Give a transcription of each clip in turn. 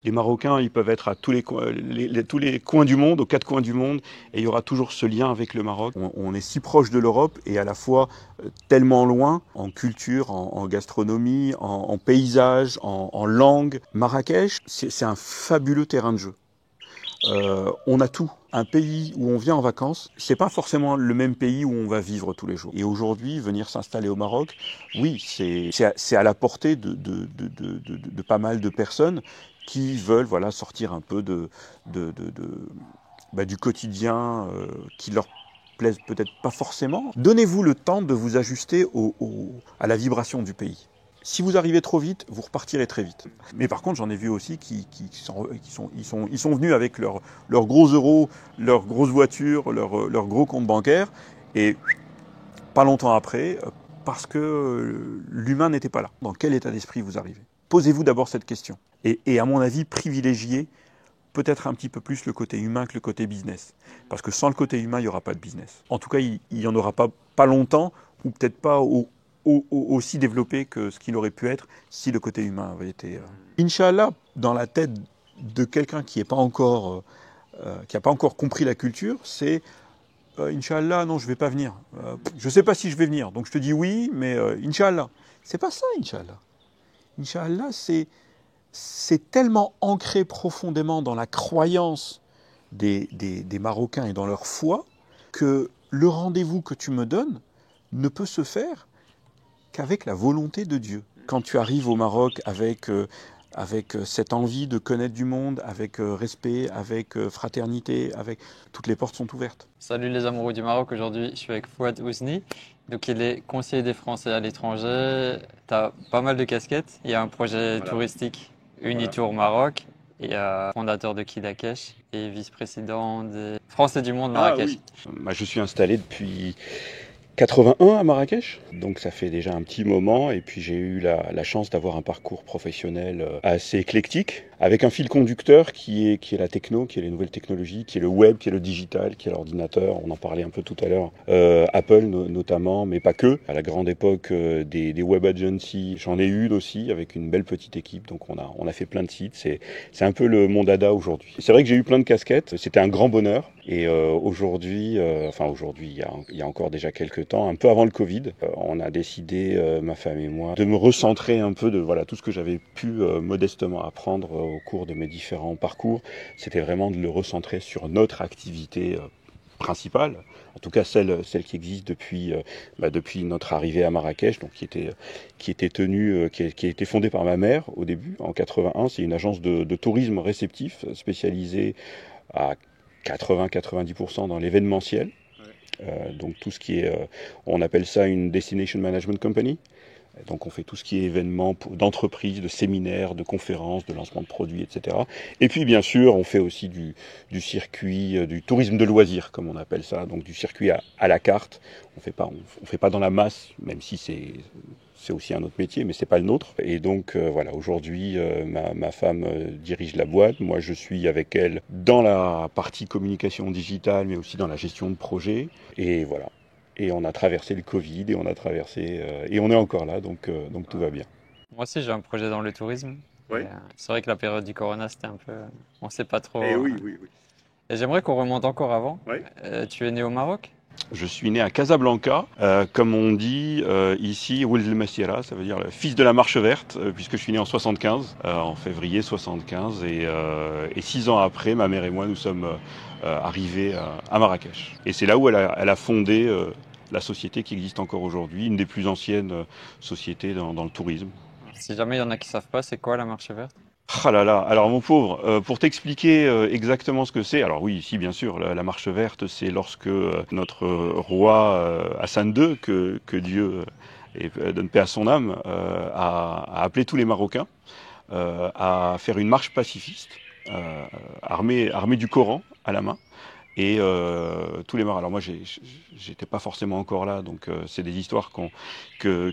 Les Marocains, ils peuvent être à tous les coins du monde, aux quatre coins du monde, et il y aura toujours ce lien avec le Maroc. On est si proche de l'Europe et à la fois tellement loin en culture, en gastronomie, en paysage, en langue. Marrakech, c'est un fabuleux terrain de jeu. On a tout. Un pays où on vient en vacances, c'est pas forcément le même pays où on va vivre tous les jours. Et aujourd'hui, venir s'installer au Maroc, oui, c'est à la portée de pas mal de personnes qui veulent voilà, sortir un peu du quotidien qui leur plaise peut-être pas forcément. Donnez-vous le temps de vous ajuster à la vibration du pays. Si vous arrivez trop vite, vous repartirez très vite. Mais par contre, j'en ai vu aussi ils sont venus avec leurs gros euros, leurs grosses voitures, leurs gros comptes bancaires, et pas longtemps après, parce que l'humain n'était pas là. Dans quel état d'esprit vous arrivez? Posez-vous d'abord cette question. Et à mon avis, privilégiez peut-être un petit peu plus le côté humain que le côté business. Parce que sans le côté humain, il n'y aura pas de business. En tout cas, il n'y en aura pas longtemps, ou peut-être pas aussi développé que ce qu'il aurait pu être si le côté humain avait été... Inch'Allah, dans la tête de quelqu'un qui n'a pas encore compris la culture, c'est Inch'Allah, non, je ne vais pas venir. Je ne sais pas si je vais venir, donc je te dis oui, mais Inch'Allah. C'est pas ça, Inch'Allah. Inch'Allah, c'est tellement ancré profondément dans la croyance des Marocains et dans leur foi que le rendez-vous que tu me donnes ne peut se faire qu'avec la volonté de Dieu. Quand tu arrives au Maroc avec cette envie de connaître du monde, avec respect, avec fraternité, toutes les portes sont ouvertes. Salut les amoureux du Maroc, aujourd'hui je suis avec Fouad Ousni. Donc il est conseiller des Français à l'étranger, tu as pas mal de casquettes, il y a un projet touristique Unitour Maroc, il y a fondateur de Kidakesh et vice-président des Français du monde Marrakech. Je suis installé depuis 81 à Marrakech, donc ça fait déjà un petit moment, et puis j'ai eu la chance d'avoir un parcours professionnel assez éclectique, avec un fil conducteur qui est la techno, qui est les nouvelles technologies, qui est le web, qui est le digital, qui est l'ordinateur, on en parlait un peu tout à l'heure, Apple notamment, mais pas que. À la grande époque des web agencies, j'en ai eu aussi, avec une belle petite équipe, donc on a fait plein de sites, c'est un peu mon dada aujourd'hui. C'est vrai que j'ai eu plein de casquettes, c'était un grand bonheur, et aujourd'hui, il y a encore déjà quelques temps, un peu avant le Covid, on a décidé, ma femme et moi, de me recentrer un peu de tout ce que j'avais pu modestement apprendre au cours de mes différents parcours. C'était vraiment de le recentrer sur notre activité principale, en tout cas celle qui existe depuis notre arrivée à Marrakech, donc qui a été fondée par ma mère au début, en 81. C'est une agence de tourisme réceptif spécialisée à 80-90% dans l'événementiel. Donc tout ce qui est, on appelle ça une Destination Management Company. Donc on fait tout ce qui est événements d'entreprise, de séminaires, de conférences, de lancement de produits, etc. Et puis bien sûr, on fait aussi du circuit, du tourisme de loisirs, comme on appelle ça, donc du circuit à la carte. On fait pas dans la masse, même si c'est aussi un autre métier, mais c'est pas le nôtre. Et donc voilà, aujourd'hui, ma femme dirige la boîte. Moi, je suis avec elle dans la partie communication digitale, mais aussi dans la gestion de projet. Et voilà. Et on a traversé le Covid et et on est encore là, donc tout va bien. Moi aussi j'ai un projet dans le tourisme. Oui. C'est vrai que la période du Corona c'était un peu, on sait pas trop. Oui. Et j'aimerais qu'on remonte encore avant. Oui. Tu es né au Maroc? Je suis né à Casablanca, comme on dit ici, Ould El Messira, ça veut dire le fils de la marche verte, puisque je suis né en 75, en février 75, et 6 ans après, ma mère et moi, nous sommes arrivés à Marrakech. Et c'est là où elle a fondé la société qui existe encore aujourd'hui, une des plus anciennes sociétés dans le tourisme. Si jamais il y en a qui savent pas, c'est quoi la marche verte? Ah là là, alors mon pauvre, pour t'expliquer exactement ce que c'est, alors oui, si bien sûr, la marche verte, c'est lorsque notre roi Hassan II, que Dieu donne paix à son âme, a appelé tous les Marocains à faire une marche pacifiste, armée du Coran à la main. Et tous les Marocains. Alors moi, j'étais pas forcément encore là, donc c'est des histoires que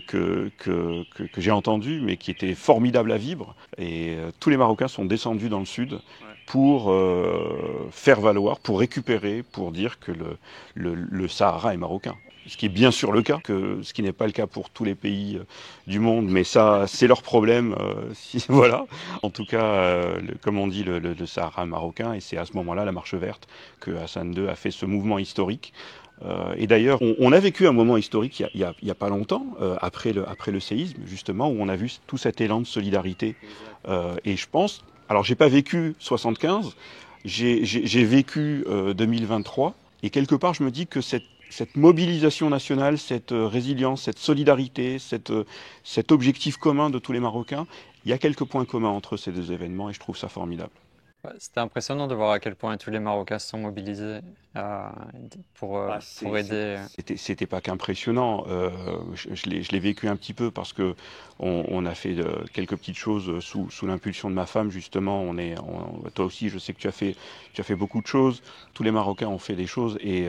j'ai entendues, mais qui étaient formidables à vivre. Et tous les Marocains sont descendus dans le sud pour faire valoir, pour récupérer, pour dire que le Sahara est marocain. ce qui est bien sûr le cas, ce qui n'est pas le cas pour tous les pays du monde, mais ça, c'est leur problème. Voilà. En tout cas, comme on dit, le Sahara marocain, et c'est à ce moment-là, la Marche verte, que Hassan II a fait ce mouvement historique. Et d'ailleurs, on a vécu un moment historique il y a pas longtemps, après le séisme, justement, où on a vu tout cet élan de solidarité. Et je pense, alors j'ai pas vécu 75, j'ai vécu 2023, et quelque part, je me dis que cette mobilisation nationale, cette résilience, cette solidarité, cet objectif commun de tous les Marocains, il y a quelques points communs entre ces deux événements et je trouve ça formidable. Ouais, c'était impressionnant de voir à quel point tous les Marocains se sont mobilisés euh, pour aider. C'était pas qu'impressionnant. Je l'ai vécu un petit peu parce que on a fait quelques petites choses sous l'impulsion de ma femme justement. Toi aussi, je sais que tu as fait beaucoup de choses. Tous les Marocains ont fait des choses et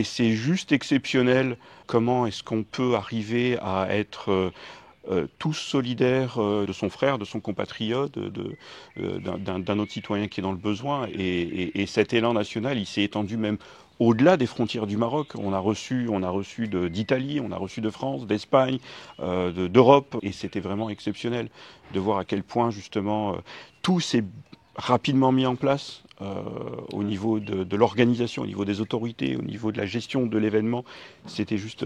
c'est juste exceptionnel. Comment est-ce qu'on peut arriver à être tous solidaires de son frère, de son compatriote, d'un autre citoyen qui est dans le besoin. Et cet élan national, il s'est étendu même au-delà des frontières du Maroc. On a reçu d'Italie, on a reçu de France, d'Espagne, d'Europe. Et c'était vraiment exceptionnel de voir à quel point, justement, tout s'est rapidement mis en place au niveau de l'organisation, au niveau des autorités, au niveau de la gestion de l'événement. C'était juste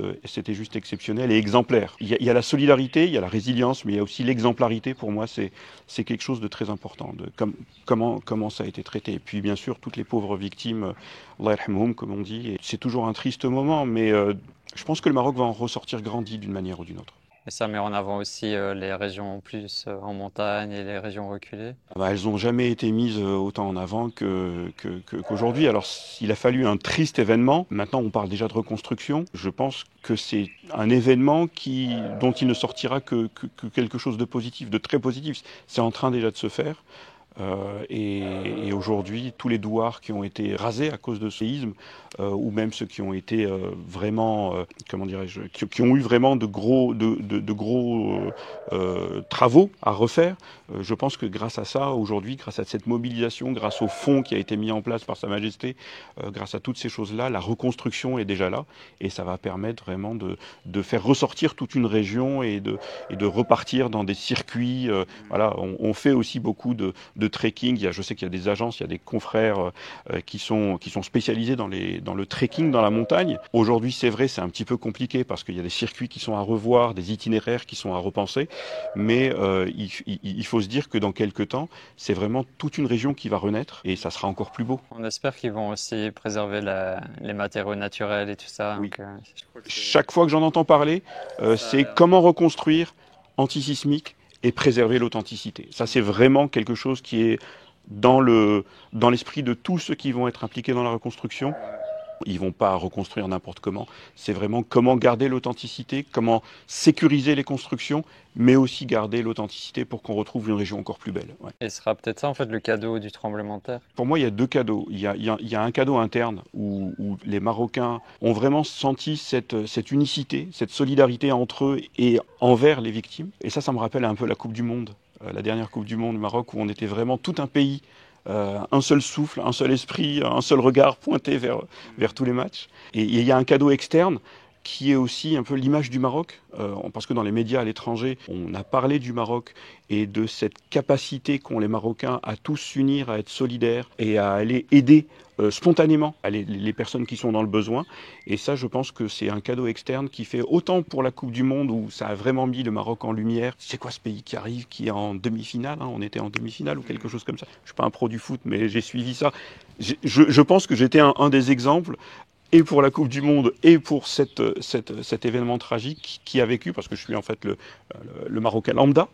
exceptionnel et exemplaire. Il y a la solidarité, il y a la résilience, mais il y a aussi l'exemplarité. Pour moi, c'est quelque chose de très important. Comment ça a été traité. Et puis, bien sûr, toutes les pauvres victimes, Allah yarhamhum, comme on dit. Et c'est toujours un triste moment, mais je pense que le Maroc va en ressortir grandi d'une manière ou d'une autre. Et ça met en avant aussi les régions plus en montagne et les régions reculées. Elles n'ont jamais été mises autant en avant qu'aujourd'hui. Alors, il a fallu un triste événement. Maintenant, on parle déjà de reconstruction. Je pense que c'est un événement dont il ne sortira que quelque chose de positif, de très positif. C'est en train déjà de se faire. Et aujourd'hui, tous les douars qui ont été rasés à cause de ce séisme, ou même ceux qui ont été vraiment, comment dirais-je, qui ont eu vraiment de gros travaux à refaire, je pense que grâce à ça, aujourd'hui, grâce à cette mobilisation, grâce au fonds qui a été mis en place par Sa Majesté, grâce à toutes ces choses-là, la reconstruction est déjà là, et ça va permettre vraiment de faire ressortir toute une région et de repartir dans des circuits. Voilà, on fait aussi beaucoup de trekking. Je sais qu'il y a des agences, il y a des confrères qui sont spécialisés dans le trekking dans la montagne. Aujourd'hui, c'est vrai, c'est un petit peu compliqué parce qu'il y a des circuits qui sont à revoir, des itinéraires qui sont à repenser, mais il faut se dire que dans quelques temps, c'est vraiment toute une région qui va renaître et ça sera encore plus beau. On espère qu'ils vont aussi préserver les matériaux naturels et tout ça. Oui. Donc, chaque fois que j'en entends parler, c'est comment reconstruire antisismique et préserver l'authenticité. Ça, c'est vraiment quelque chose qui est dans l'esprit de tous ceux qui vont être impliqués dans la reconstruction. Ils vont pas reconstruire n'importe comment. C'est vraiment comment garder l'authenticité, comment sécuriser les constructions, mais aussi garder l'authenticité pour qu'on retrouve une région encore plus belle. Ouais. Et ce sera peut-être ça, en fait, le cadeau du tremblement de terre. Pour moi, il y a deux cadeaux. Il y a un cadeau interne où les Marocains ont vraiment senti cette unicité, cette solidarité entre eux et envers les victimes. Et ça me rappelle un peu la Coupe du Monde, la dernière Coupe du Monde au Maroc, où on était vraiment tout un pays, un seul souffle, un seul esprit, un seul regard pointé vers tous les matchs. Et il y a un cadeau externe qui est aussi un peu l'image du Maroc, parce que dans les médias à l'étranger, on a parlé du Maroc et de cette capacité qu'ont les Marocains à tous s'unir, à être solidaires et à aller aider spontanément les personnes qui sont dans le besoin. Et ça, je pense que c'est un cadeau externe qui fait autant pour la Coupe du Monde où ça a vraiment mis le Maroc en lumière. C'est quoi ce pays qui arrive, qui est en demi-finale, hein, on était en demi-finale ou quelque chose comme ça. Je suis pas un pro du foot, mais j'ai suivi ça. Je pense que j'étais un des exemples et pour la Coupe du Monde, et pour cet événement tragique qui a vécu, parce que je suis en fait le Marocain lambda,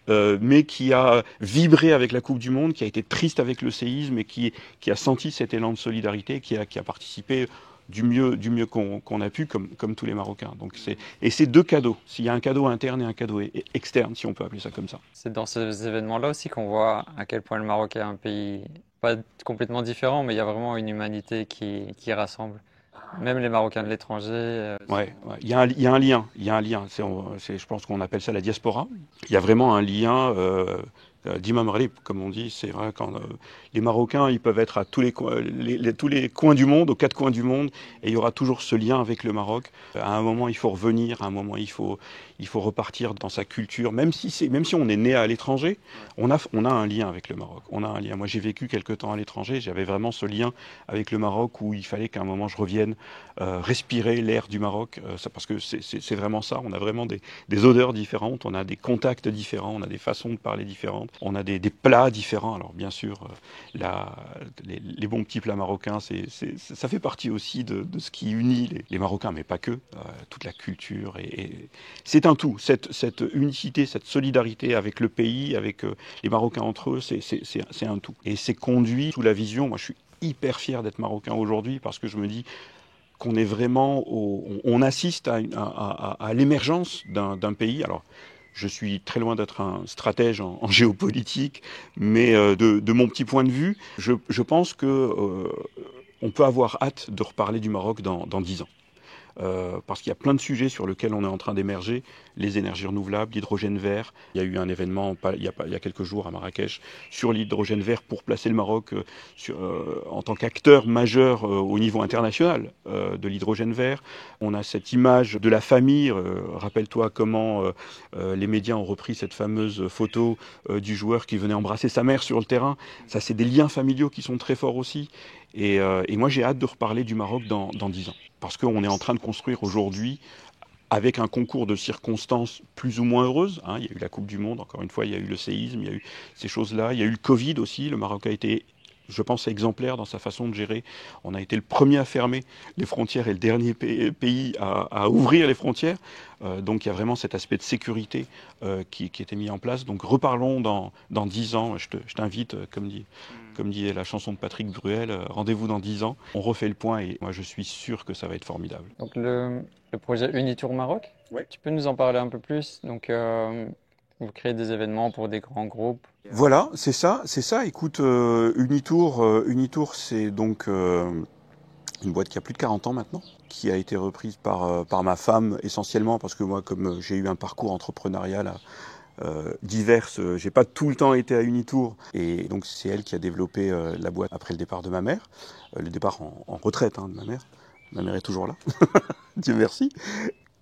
mais qui a vibré avec la Coupe du Monde, qui a été triste avec le séisme, et qui a senti cet élan de solidarité, qui a participé du mieux qu'on a pu, comme tous les Marocains. Donc c'est deux cadeaux. S'il y a un cadeau interne et un cadeau externe, si on peut appeler ça comme ça. C'est dans ces événements-là aussi qu'on voit à quel point le Maroc est un pays pas complètement différent, mais il y a vraiment une humanité qui rassemble. Même les Marocains de l'étranger. Ouais. Il y a un lien. Je pense qu'on appelle ça la diaspora. Il y a vraiment un lien d'imam ghalib, comme on dit. C'est vrai quand les Marocains, ils peuvent être à tous tous les coins du monde, aux quatre coins du monde, et il y aura toujours ce lien avec le Maroc. À un moment, il faut revenir, à un moment, il faut repartir dans sa culture, même si on est né à l'étranger, on a un lien avec le Maroc. On a un lien. Moi, j'ai vécu quelque temps à l'étranger, j'avais vraiment ce lien avec le Maroc où il fallait qu'à un moment je revienne respirer l'air du Maroc, parce que c'est vraiment ça. On a vraiment des odeurs différentes, on a des contacts différents, on a des façons de parler différentes, on a des plats différents. Alors bien sûr, les bons petits plats marocains, ça fait partie aussi de ce qui unit les Marocains, mais pas que, toute la culture. Et c'est un tout, cette unicité, cette solidarité avec le pays, avec les Marocains entre eux, c'est un tout. Et c'est conduit sous la vision, moi je suis hyper fier d'être Marocain aujourd'hui parce que je me dis qu'on est vraiment, on assiste à l'émergence d'un pays. Alors, je suis très loin d'être un stratège en géopolitique, mais de mon petit point de vue, je pense que on peut avoir hâte de reparler du Maroc dans 10 ans. Parce qu'il y a plein de sujets sur lesquels on est en train d'émerger, les énergies renouvelables, l'hydrogène vert. Il y a eu un événement il y a quelques jours à Marrakech sur l'hydrogène vert pour placer le Maroc en tant qu'acteur majeur au niveau international de l'hydrogène vert. On a cette image de la famille. Rappelle-toi comment les médias ont repris cette fameuse photo du joueur qui venait embrasser sa mère sur le terrain. Ça, c'est des liens familiaux qui sont très forts aussi. Et moi, j'ai hâte de reparler du Maroc dans 10 ans. Parce qu'on est en train de construire aujourd'hui, avec un concours de circonstances plus ou moins heureuses. Il y a eu la Coupe du Monde, encore une fois, il y a eu le séisme, il y a eu ces choses-là. Il y a eu le Covid aussi. Le Maroc a été, je pense, exemplaire dans sa façon de gérer. On a été le premier à fermer les frontières et le dernier pays à ouvrir les frontières. Donc il y a vraiment cet aspect de sécurité qui était mis en place. Donc reparlons dans 10 ans. Je t'invite, comme dit la chanson de Patrick Bruel, rendez-vous dans 10 ans. On refait le point et moi je suis sûr que ça va être formidable. Donc le projet Unitour Maroc, Ouais. tu peux nous en parler un peu plus? Donc vous créez des événements pour des grands groupes. Voilà, c'est ça. Écoute, Unitour, c'est donc une boîte qui a plus de 40 ans maintenant, qui a été reprise par ma femme essentiellement, parce que moi, comme j'ai eu un parcours entrepreneurial divers, j'ai pas tout le temps été à Unitour, et donc c'est elle qui a développé la boîte après le départ de ma mère, le départ en retraite de ma mère. Ma mère est toujours là, Dieu merci.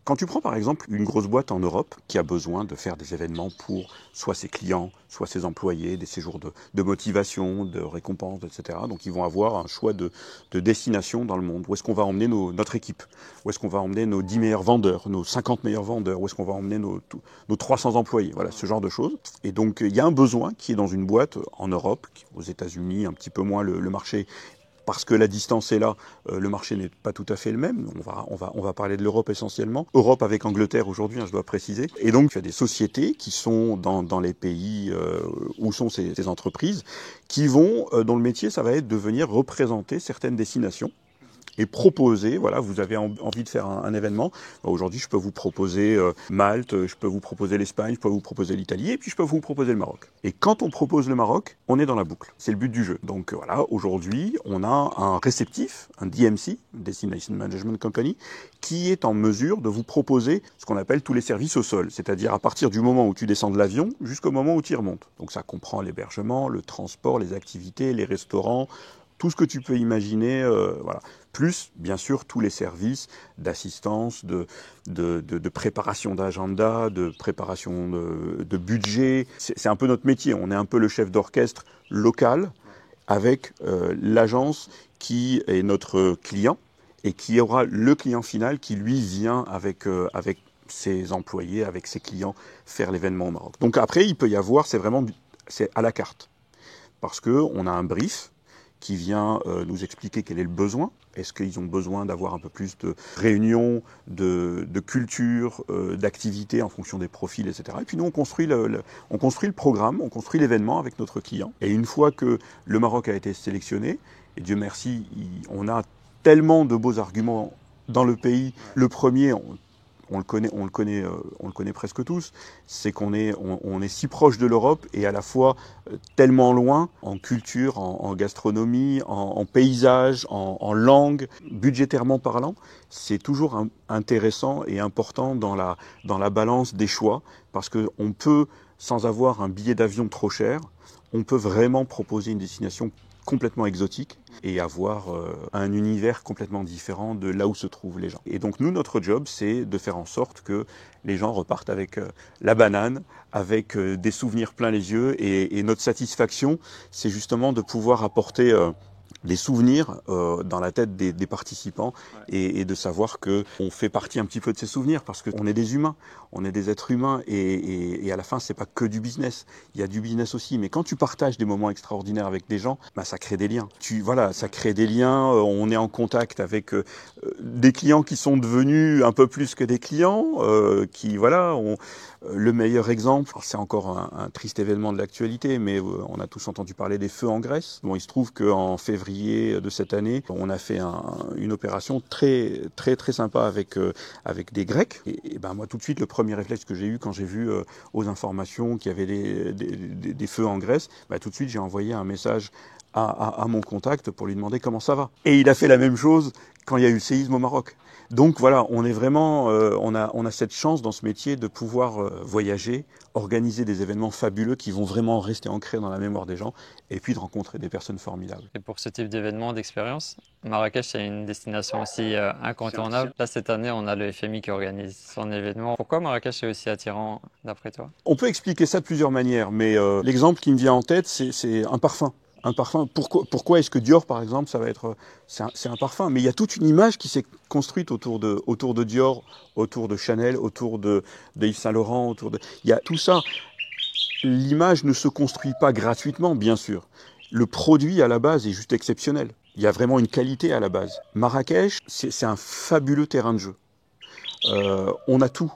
Quand tu prends par exemple une grosse boîte en Europe qui a besoin de faire des événements pour soit ses clients, soit ses employés, des séjours de motivation, de récompense, etc. Donc ils vont avoir un choix de destination dans le monde. Où est-ce qu'on va emmener notre équipe? Où est-ce qu'on va emmener nos 10 meilleurs vendeurs, nos 50 meilleurs vendeurs? Où est-ce qu'on va emmener nos 300 employés? Voilà, ce genre de choses. Et donc il y a un besoin qui est dans une boîte en Europe, aux États-Unis, un petit peu moins le marché. Parce que la distance est là, le marché n'est pas tout à fait le même. On va parler de l'Europe essentiellement. Europe avec Angleterre aujourd'hui, je dois préciser. Et donc, il y a des sociétés qui sont dans les pays où sont ces entreprises, qui vont, dont le métier, ça va être de venir représenter certaines destinations et proposer, voilà, vous avez envie de faire un événement. Aujourd'hui, je peux vous proposer Malte, je peux vous proposer l'Espagne, je peux vous proposer l'Italie, et puis je peux vous proposer le Maroc. Et quand on propose le Maroc, on est dans la boucle. C'est le but du jeu. Donc voilà, aujourd'hui, on a un réceptif, un DMC, Destination Management Company, qui est en mesure de vous proposer ce qu'on appelle tous les services au sol, c'est-à-dire à partir du moment où tu descends de l'avion jusqu'au moment où tu y remontes. Donc ça comprend l'hébergement, le transport, les activités, les restaurants, tout ce que tu peux imaginer, voilà. Plus, bien sûr, tous les services d'assistance, de préparation d'agenda, de préparation de budget. C'est un peu notre métier. On est un peu le chef d'orchestre local avec l'agence qui est notre client et qui aura le client final qui, lui, vient avec ses employés, avec ses clients, faire l'événement au Maroc. Donc après, il peut y avoir, c'est à la carte. Parce qu'on a un brief qui vient nous expliquer quel est le besoin. Est-ce qu'ils ont besoin d'avoir un peu plus de réunions, de culture, d'activités en fonction des profils, etc. Et puis nous, on construit le programme, on construit l'événement avec notre client. Et une fois que le Maroc a été sélectionné, et Dieu merci, on a tellement de beaux arguments dans le pays. Le premier, on le connaît presque tous, c'est qu'on est si proche de l'Europe et à la fois tellement loin en culture, en gastronomie, en paysage, en langue, budgétairement parlant. C'est toujours intéressant et important dans la balance des choix parce qu'on peut sans avoir un billet d'avion trop cher, on peut vraiment proposer une destination complètement exotique et avoir un univers complètement différent de là où se trouvent les gens. Et donc nous, notre job, c'est de faire en sorte que les gens repartent avec la banane, avec des souvenirs plein les yeux, et notre satisfaction, c'est justement de pouvoir apporter des souvenirs dans la tête des participants, et de savoir qu'on fait partie un petit peu de ces souvenirs, parce qu'on est des humains, on est des êtres humains, et à la fin, c'est pas que du business. Il y a du business aussi, mais quand tu partages des moments extraordinaires avec des gens, bah, ça crée des liens. Ça crée des liens, on est en contact avec des clients qui sont devenus un peu plus que des clients, le meilleur exemple, c'est encore un triste événement de l'actualité, mais on a tous entendu parler des feux en Grèce. Bon, il se trouve qu'en février de cette année, on a fait une opération très très très sympa avec des Grecs. Et ben moi, tout de suite, le premier réflexe que j'ai eu quand j'ai vu aux informations qu'il y avait des feux en Grèce, bah, tout de suite j'ai envoyé un message à mon contact pour lui demander comment ça va. Et il a fait la même chose quand il y a eu le séisme au Maroc. Donc voilà, on est vraiment, on a cette chance dans ce métier de pouvoir voyager, organiser des événements fabuleux qui vont vraiment rester ancrés dans la mémoire des gens, et puis de rencontrer des personnes formidables. Et pour ce type d'événement, d'expérience, Marrakech c'est une destination aussi incontournable. Là, cette année, on a le FMI qui organise son événement. Pourquoi Marrakech est aussi attirant d'après toi? On peut expliquer ça de plusieurs manières, mais l'exemple qui me vient en tête, c'est un parfum. Un parfum. Pourquoi est-ce que Dior, par exemple, c'est un parfum? Mais il y a toute une image qui s'est construite autour de Dior, autour de Chanel, autour de Yves Saint Laurent, il y a tout ça. L'image ne se construit pas gratuitement, bien sûr. Le produit à la base est juste exceptionnel. Il y a vraiment une qualité à la base. Marrakech, c'est un fabuleux terrain de jeu. On a tout.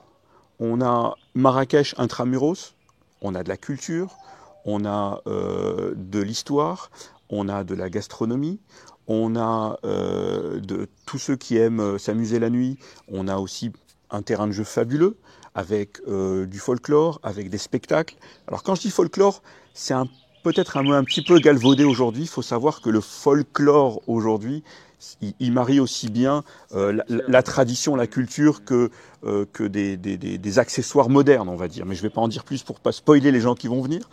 On a Marrakech intramuros, on a de la culture, on a de l'histoire, on a de la gastronomie, on a de tous ceux qui aiment s'amuser la nuit, on a aussi un terrain de jeu fabuleux avec du folklore, avec des spectacles. Alors quand je dis folklore, c'est peut-être un mot un petit peu galvaudé aujourd'hui. Il faut savoir que le folklore aujourd'hui, il marie aussi bien la tradition, la culture que des accessoires modernes, on va dire. Mais je ne vais pas en dire plus pour pas spoiler les gens qui vont venir.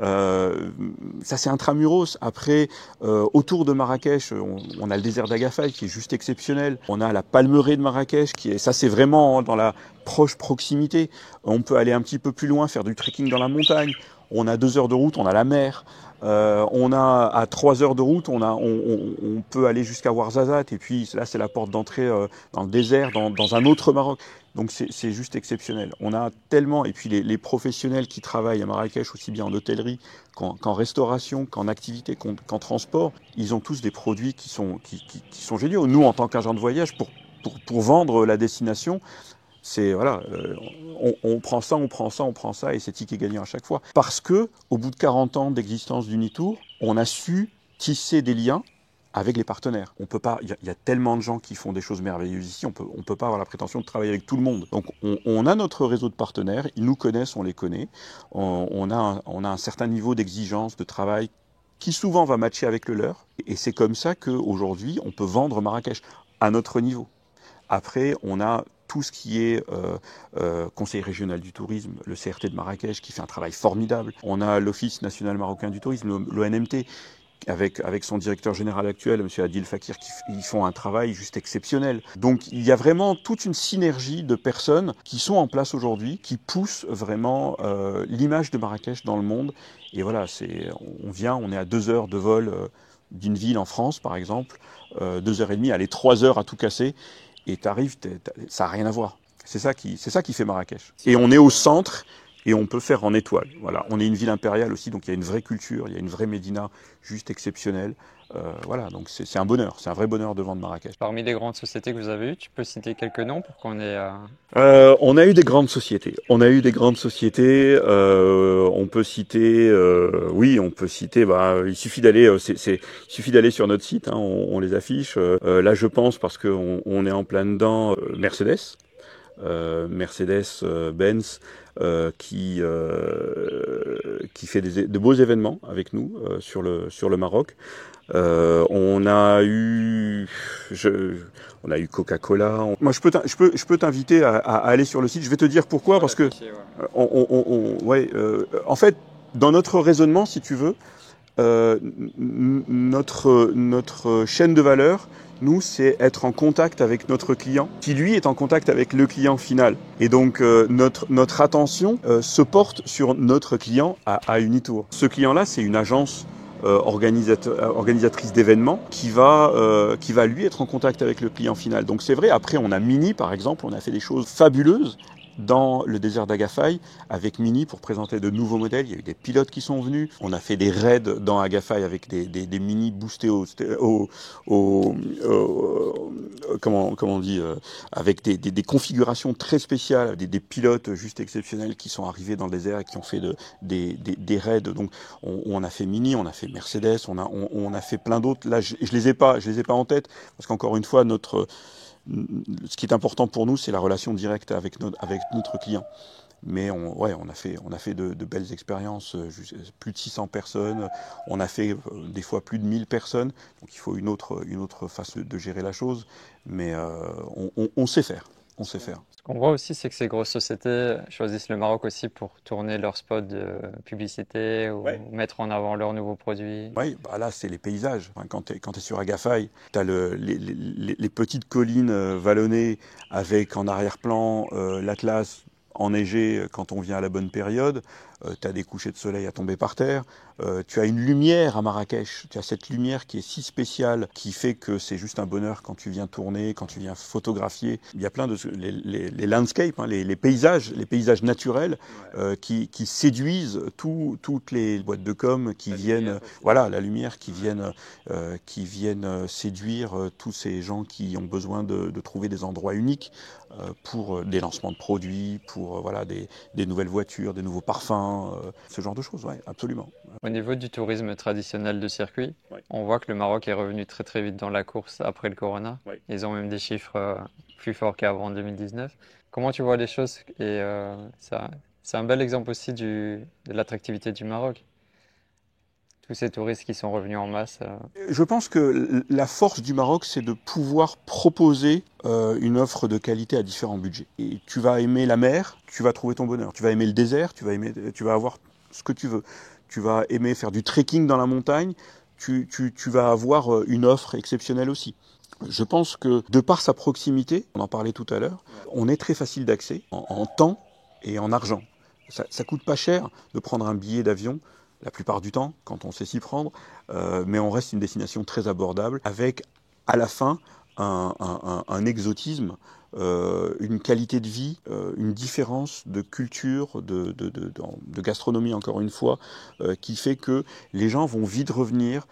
Ça, c'est intramuros. Après, autour de Marrakech, on a le désert d'Agafay qui est juste exceptionnel. On a la palmeraie de Marrakech ça, c'est vraiment dans la proche proximité. On peut aller un petit peu plus loin, faire du trekking dans la montagne. On a 2 heures de route, on a la mer. On a à 3 heures de route, on peut aller jusqu'à Ouarzazate, et puis là c'est la porte d'entrée dans le désert, dans un autre Maroc. Donc c'est juste exceptionnel. On a tellement, et puis les professionnels qui travaillent à Marrakech, aussi bien en hôtellerie qu'en restauration, qu'en activité, qu'en transport, ils ont tous des produits qui sont géniaux. Nous, en tant qu'agent de voyage, pour vendre la destination, c'est voilà, on prend ça, et c'est ticket gagnant à chaque fois. Parce que au bout de 40 ans d'existence d'Unitour, on a su tisser des liens avec les partenaires. On peut pas, il y a tellement de gens qui font des choses merveilleuses ici, on peut pas avoir la prétention de travailler avec tout le monde. Donc on a notre réseau de partenaires, ils nous connaissent, on les connaît. On a un certain niveau d'exigence, de travail qui souvent va matcher avec le leur. Et c'est comme ça qu'aujourd'hui, on peut vendre Marrakech à notre niveau. Après, on a tout ce qui est Conseil régional du tourisme, le CRT de Marrakech qui fait un travail formidable. On a l'Office national marocain du tourisme, l'ONMT, avec son directeur général actuel, M. Adil Fakir, ils font un travail juste exceptionnel. Donc il y a vraiment toute une synergie de personnes qui sont en place aujourd'hui, qui poussent vraiment l'image de Marrakech dans le monde. Et voilà, on est à 2 heures de vol d'une ville en France, par exemple, 2h30, allez, 3 heures à tout casser. Et t'arrives, ça n'a rien à voir. C'est ça qui fait Marrakech. Et on est au centre, et on peut faire en étoile. Voilà, on est une ville impériale aussi, donc il y a une vraie culture, il y a une vraie médina juste exceptionnelle. Voilà, donc c'est un bonheur, c'est un vrai bonheur de vendre Marrakech. Parmi les grandes sociétés que vous avez eues, tu peux citer quelques noms pour qu'on ait... On a eu des grandes sociétés. On peut citer, il suffit d'aller sur notre site, hein, on les affiche. Là, je pense, parce qu'on est en plein dedans, Mercedes. Mercedes-Benz, qui fait de beaux événements avec nous sur le Maroc. On a eu Coca-Cola. Moi, je peux t'inviter à aller sur le site. Je vais te dire pourquoi, parce que en fait, dans notre raisonnement, si tu veux, notre chaîne de valeur, nous, c'est être en contact avec notre client, qui lui est en contact avec le client final. Et donc, notre attention se porte sur notre client à Unitour. Ce client-là, c'est une agence organisatrice d'événements qui va lui être en contact avec le client final. Donc c'est vrai, après on a Mini par exemple, on a fait des choses fabuleuses dans le désert d'Agafay avec Mini pour présenter de nouveaux modèles. Il y a eu des pilotes qui sont venus. On a fait des raids dans Agafay avec des Mini boostés comment on dit, avec des configurations très spéciales, des pilotes juste exceptionnels qui sont arrivés dans le désert et qui ont fait des raids. Donc on a fait Mini, on a fait Mercedes, on a fait plein d'autres. Là je les ai pas en tête parce qu'encore une fois ce qui est important pour nous, c'est la relation directe avec notre client. Mais on a fait de belles expériences, plus de 600 personnes, on a fait des fois plus de 1000 personnes, donc il faut une autre façon de gérer la chose, mais on sait faire. Ce qu'on voit aussi, c'est que ces grosses sociétés choisissent le Maroc aussi pour tourner leurs spots de publicité ou mettre en avant leurs nouveaux produits. Oui, là, c'est les paysages. Enfin, quand tu es sur Agafay, tu as les petites collines vallonnées avec en arrière-plan l'Atlas enneigé quand on vient à la bonne période. Tu as des couchers de soleil à tomber par terre. Tu as une lumière à Marrakech. Tu as cette lumière qui est si spéciale, qui fait que c'est juste un bonheur quand tu viens tourner, quand tu viens photographier. Il y a plein de les landscapes, hein, les paysages naturels qui séduisent toutes les boîtes de com qui viennent. Voilà, la lumière qui viennent séduire tous ces gens qui ont besoin de trouver des endroits uniques pour des lancements de produits, pour des nouvelles voitures, des nouveaux parfums. Ce genre de choses, oui, absolument. Au niveau du tourisme traditionnel de circuit, on voit que le Maroc est revenu très très vite dans la course après le Corona. Ils ont même des chiffres plus forts qu'avant 2019. Comment tu vois les choses? Et c'est un bel exemple aussi de l'attractivité du Maroc. Tous ces touristes qui sont revenus en masse. Je pense que la force du Maroc, c'est de pouvoir proposer une offre de qualité à différents budgets. Et tu vas aimer la mer, tu vas trouver ton bonheur. Tu vas aimer le désert, tu vas avoir ce que tu veux. Tu vas aimer faire du trekking dans la montagne, tu vas avoir une offre exceptionnelle aussi. Je pense que de par sa proximité, on en parlait tout à l'heure, on est très facile d'accès en temps et en argent. Ça coûte pas cher de prendre un billet d'avion la plupart du temps, quand on sait s'y prendre, mais on reste une destination très abordable, avec à la fin un exotisme, une qualité de vie, une différence de culture, de gastronomie encore une fois, qui fait que les gens vont vite revenir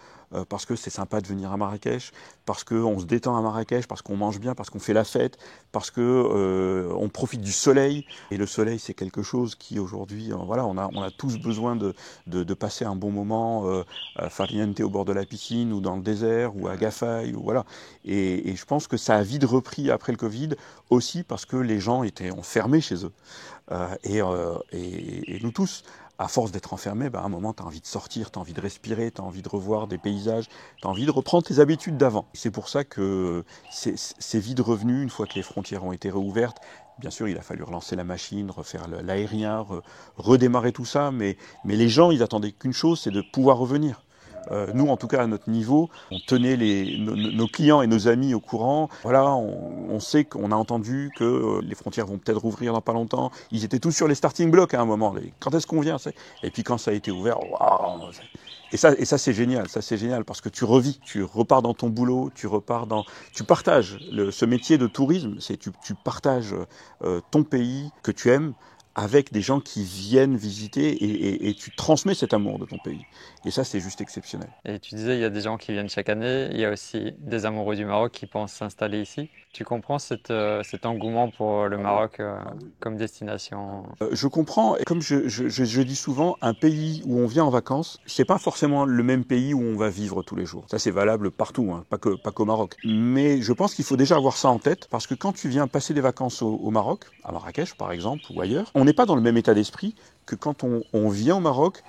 parce que c'est sympa de venir à Marrakech, parce qu'on se détend à Marrakech, parce qu'on mange bien, parce qu'on fait la fête, parce qu'on profite du soleil. Et le soleil, c'est quelque chose qui aujourd'hui, on a tous besoin de passer un bon moment à Fariente au bord de la piscine, ou dans le désert, ou à Agafay, ou voilà. Et je pense que ça a vite repris après le Covid, aussi parce que les gens étaient enfermés chez eux. Et nous tous, à force d'être enfermé, à un moment, tu as envie de sortir, tu as envie de respirer, tu as envie de revoir des paysages, tu as envie de reprendre tes habitudes d'avant. C'est pour ça que c'est vite revenu une fois que les frontières ont été réouvertes. Bien sûr, il a fallu relancer la machine, refaire l'aérien, redémarrer tout ça, mais les gens, ils attendaient qu'une chose, c'est de pouvoir revenir. Nous, en tout cas, à notre niveau, on tenait nos clients et nos amis au courant. Voilà, on sait qu'on a entendu que les frontières vont peut-être rouvrir dans pas longtemps. Ils étaient tous sur les starting blocks à un moment. Quand est-ce qu'on vient? Et puis quand ça a été ouvert, waouh! Et ça c'est génial. Ça c'est génial parce que tu revis, tu repars dans ton boulot, tu partages ce métier de tourisme. Tu partages ton pays que tu aimes avec des gens qui viennent visiter et tu transmets cet amour de ton pays. Et ça, c'est juste exceptionnel. Et tu disais, il y a des gens qui viennent chaque année, il y a aussi des amoureux du Maroc qui pensent s'installer ici. Tu comprends cet engouement pour le Maroc comme destination? Je comprends, et comme je dis souvent, un pays où on vient en vacances, c'est pas forcément le même pays où on va vivre tous les jours. Ça, c'est valable partout, hein, pas qu'au Maroc. Mais je pense qu'il faut déjà avoir ça en tête, parce que quand tu viens passer des vacances au Maroc, à Marrakech par exemple, ou ailleurs, on n'est pas dans le même état d'esprit que quand on vient au Maroc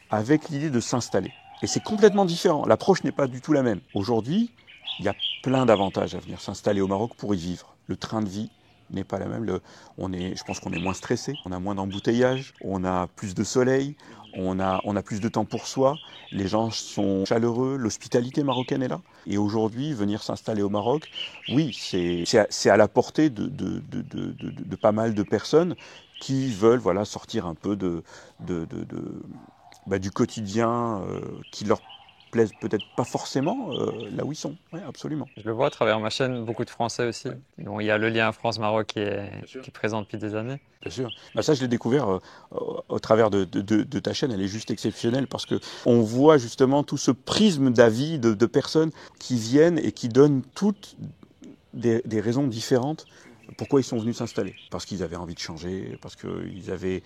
avec l'idée de s'installer. Et c'est complètement différent. L'approche n'est pas du tout la même. Aujourd'hui, il y a plein d'avantages à venir s'installer au Maroc pour y vivre. Le train de vie n'est pas la même. Je pense qu'on est moins stressé, on a moins d'embouteillages, on a plus de soleil, on a plus de temps pour soi. Les gens sont chaleureux, l'hospitalité marocaine est là. Et aujourd'hui, venir s'installer au Maroc, oui, c'est à la portée de pas mal de personnes qui veulent sortir un peu du quotidien qui leur plaisent peut-être pas forcément là où ils sont. Oui, absolument. Je le vois à travers ma chaîne, beaucoup de Français aussi. Bon, il y a le lien France-Maroc qui est présent depuis des années. Bien sûr. Ça, je l'ai découvert au travers de ta chaîne. Elle est juste exceptionnelle parce que on voit justement tout ce prisme d'avis de personnes qui viennent et qui donnent toutes des raisons différentes. Pourquoi ils sont venus s'installer? Parce qu'ils avaient envie de changer, parce qu'ils avaient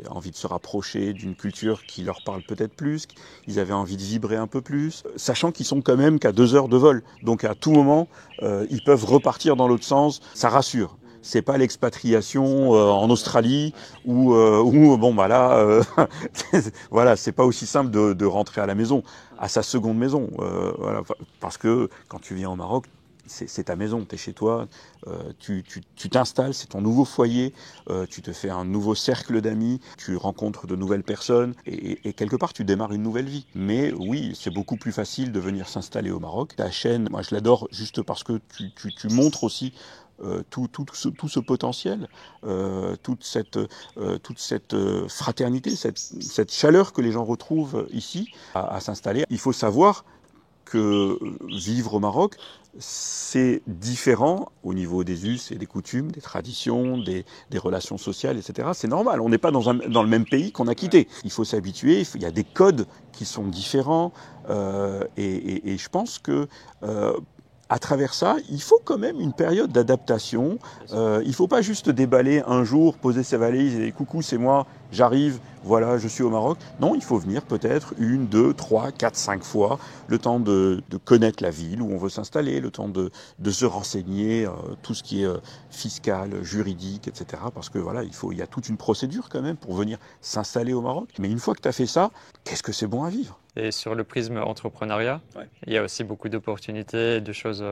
envie de se rapprocher d'une culture qui leur parle peut-être plus, ils avaient envie de vibrer un peu plus, sachant qu'ils sont quand même qu'à 2 heures de vol. Donc à tout moment, ils peuvent repartir dans l'autre sens. Ça rassure. C'est pas l'expatriation en Australie où voilà, c'est pas aussi simple de rentrer à la maison, à sa seconde maison. Parce que quand tu viens au Maroc, c'est ta maison, tu es chez toi, tu t'installes, c'est ton nouveau foyer, tu te fais un nouveau cercle d'amis, tu rencontres de nouvelles personnes et quelque part tu démarres une nouvelle vie. Mais oui, c'est beaucoup plus facile de venir s'installer au Maroc. Ta chaîne, moi je l'adore juste parce que tu montres aussi tout ce potentiel, toute cette fraternité, cette chaleur que les gens retrouvent ici à s'installer. Il faut savoir que vivre au Maroc, c'est différent au niveau des us et des coutumes, des traditions, des relations sociales, etc. C'est normal, on n'est pas dans le même pays qu'on a quitté. Il faut s'habituer, il y a des codes qui sont différents, et je pense que à travers ça, il faut quand même une période d'adaptation. Il ne faut pas juste déballer un jour, poser ses valises et coucou, c'est moi, j'arrive, voilà, je suis au Maroc. Non, il faut venir peut-être 1, 2, 3, 4, 5 fois, le temps de connaître la ville où on veut s'installer, le temps de se renseigner, tout ce qui est fiscal, juridique, etc. Parce que voilà, il y a toute une procédure quand même pour venir s'installer au Maroc. Mais une fois que tu as fait ça, qu'est-ce que c'est bon à vivre? Et sur le prisme entrepreneuriat, il y a aussi beaucoup d'opportunités, de choses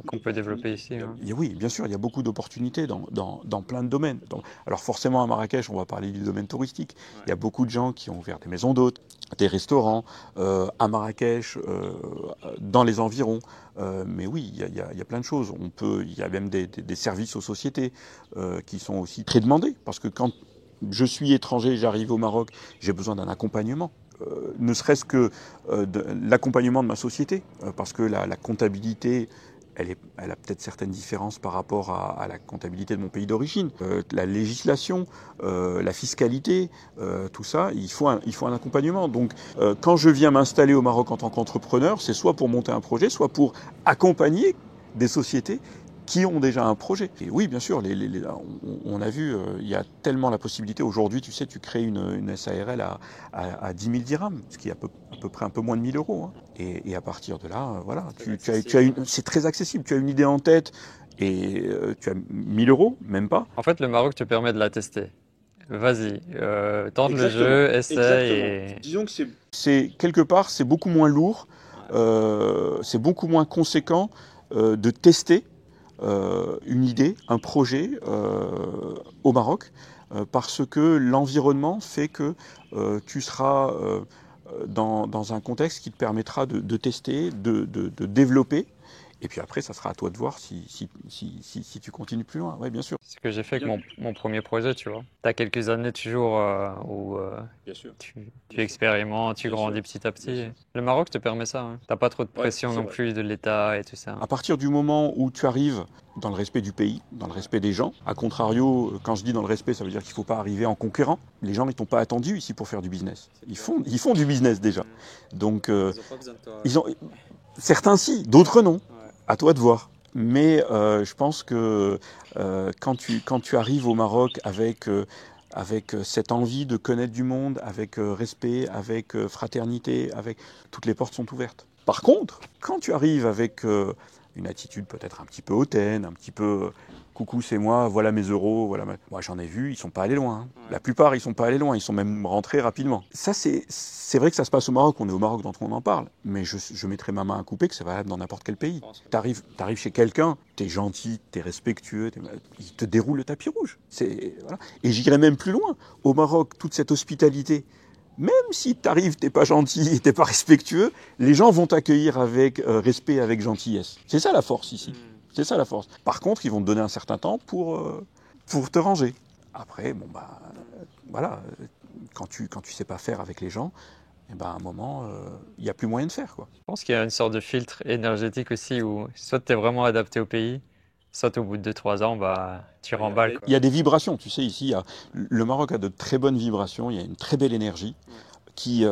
qu'on peut développer ici. Oui, bien sûr, il y a beaucoup d'opportunités dans plein de domaines. Alors forcément à Marrakech, on va parler du domaine touristique. Il y a beaucoup de gens qui ont ouvert des maisons d'hôtes, des restaurants à Marrakech, dans les environs. Mais oui, il y a plein de choses. Il y a même des services aux sociétés qui sont aussi très demandés. Parce que quand je suis étranger, j'arrive au Maroc, j'ai besoin d'un accompagnement. Ne serait-ce que l'accompagnement de ma société, parce que la comptabilité, elle a peut-être certaines différences par rapport à la comptabilité de mon pays d'origine. La législation, la fiscalité, tout ça, il faut un accompagnement. Donc, quand je viens m'installer au Maroc en tant qu'entrepreneur, c'est soit pour monter un projet, soit pour accompagner des sociétés qui ont déjà un projet. Et oui, bien sûr, on a vu, il y a tellement la possibilité. Aujourd'hui, tu sais, tu crées une SARL à 10 000 dirhams, ce qui est à peu près un peu moins de 1 000 euros. Hein. Et à partir de là, voilà, c'est très accessible. Tu as une idée en tête et tu as 1 000 euros, même pas. En fait, le Maroc te permet de la tester. Vas-y, tente le jeu, essaie. Disons que quelque part, c'est beaucoup moins lourd, c'est beaucoup moins conséquent de tester une idée, un projet au Maroc, parce que l'environnement fait que tu seras dans un contexte qui te permettra de tester, de développer Et puis après, ça sera à toi de voir si tu continues plus loin. Oui, bien sûr. C'est ce que j'ai fait avec mon premier projet, tu vois. Tu as quelques années toujours où Bien sûr. tu expérimentes, tu grandis petit à petit. Le Maroc te permet ça. Hein. T'as pas trop de pression non plus de l'État et tout ça. À partir du moment où tu arrives dans le respect du pays, dans le respect des gens, à contrario, quand je dis dans le respect, ça veut dire qu'il ne faut pas arriver en conquérant. Les gens, ils t'ont pas attendu ici pour faire du business. Ils font du business déjà. Donc, Ils ont pas besoin de toi. certains si, d'autres non. À toi de voir. Mais je pense que quand tu arrives au Maroc avec cette envie de connaître du monde, avec respect, avec fraternité, toutes les portes sont ouvertes. Par contre, quand tu arrives avec une attitude peut-être un petit peu hautaine, un petit peu coucou c'est moi, voilà mes euros, moi j'en ai vu, ils sont pas allés loin. Hein. La plupart ils sont pas allés loin, ils sont même rentrés rapidement. Ça c'est vrai que ça se passe au Maroc, on est au Maroc donc on en parle, mais je mettrai ma main à couper que c'est valable dans n'importe quel pays. T'arrives chez quelqu'un, t'es gentil, t'es respectueux, il te déroule le tapis rouge. Voilà. Et j'irai même plus loin. Au Maroc, toute cette hospitalité, même si t'arrives, t'es pas gentil, t'es pas respectueux, les gens vont t'accueillir avec respect, avec gentillesse. C'est ça la force ici. C'est ça la force. Par contre, ils vont te donner un certain temps pour te ranger. Après, voilà, quand tu sais pas faire avec les gens, à un moment, il n'y a plus moyen de faire, quoi. Je pense qu'il y a une sorte de filtre énergétique aussi où soit tu es vraiment adapté au pays, soit au bout de 2-3 ans, tu remballes. Il y a des vibrations, tu sais, ici, le Maroc a de très bonnes vibrations, il y a une très belle énergie qui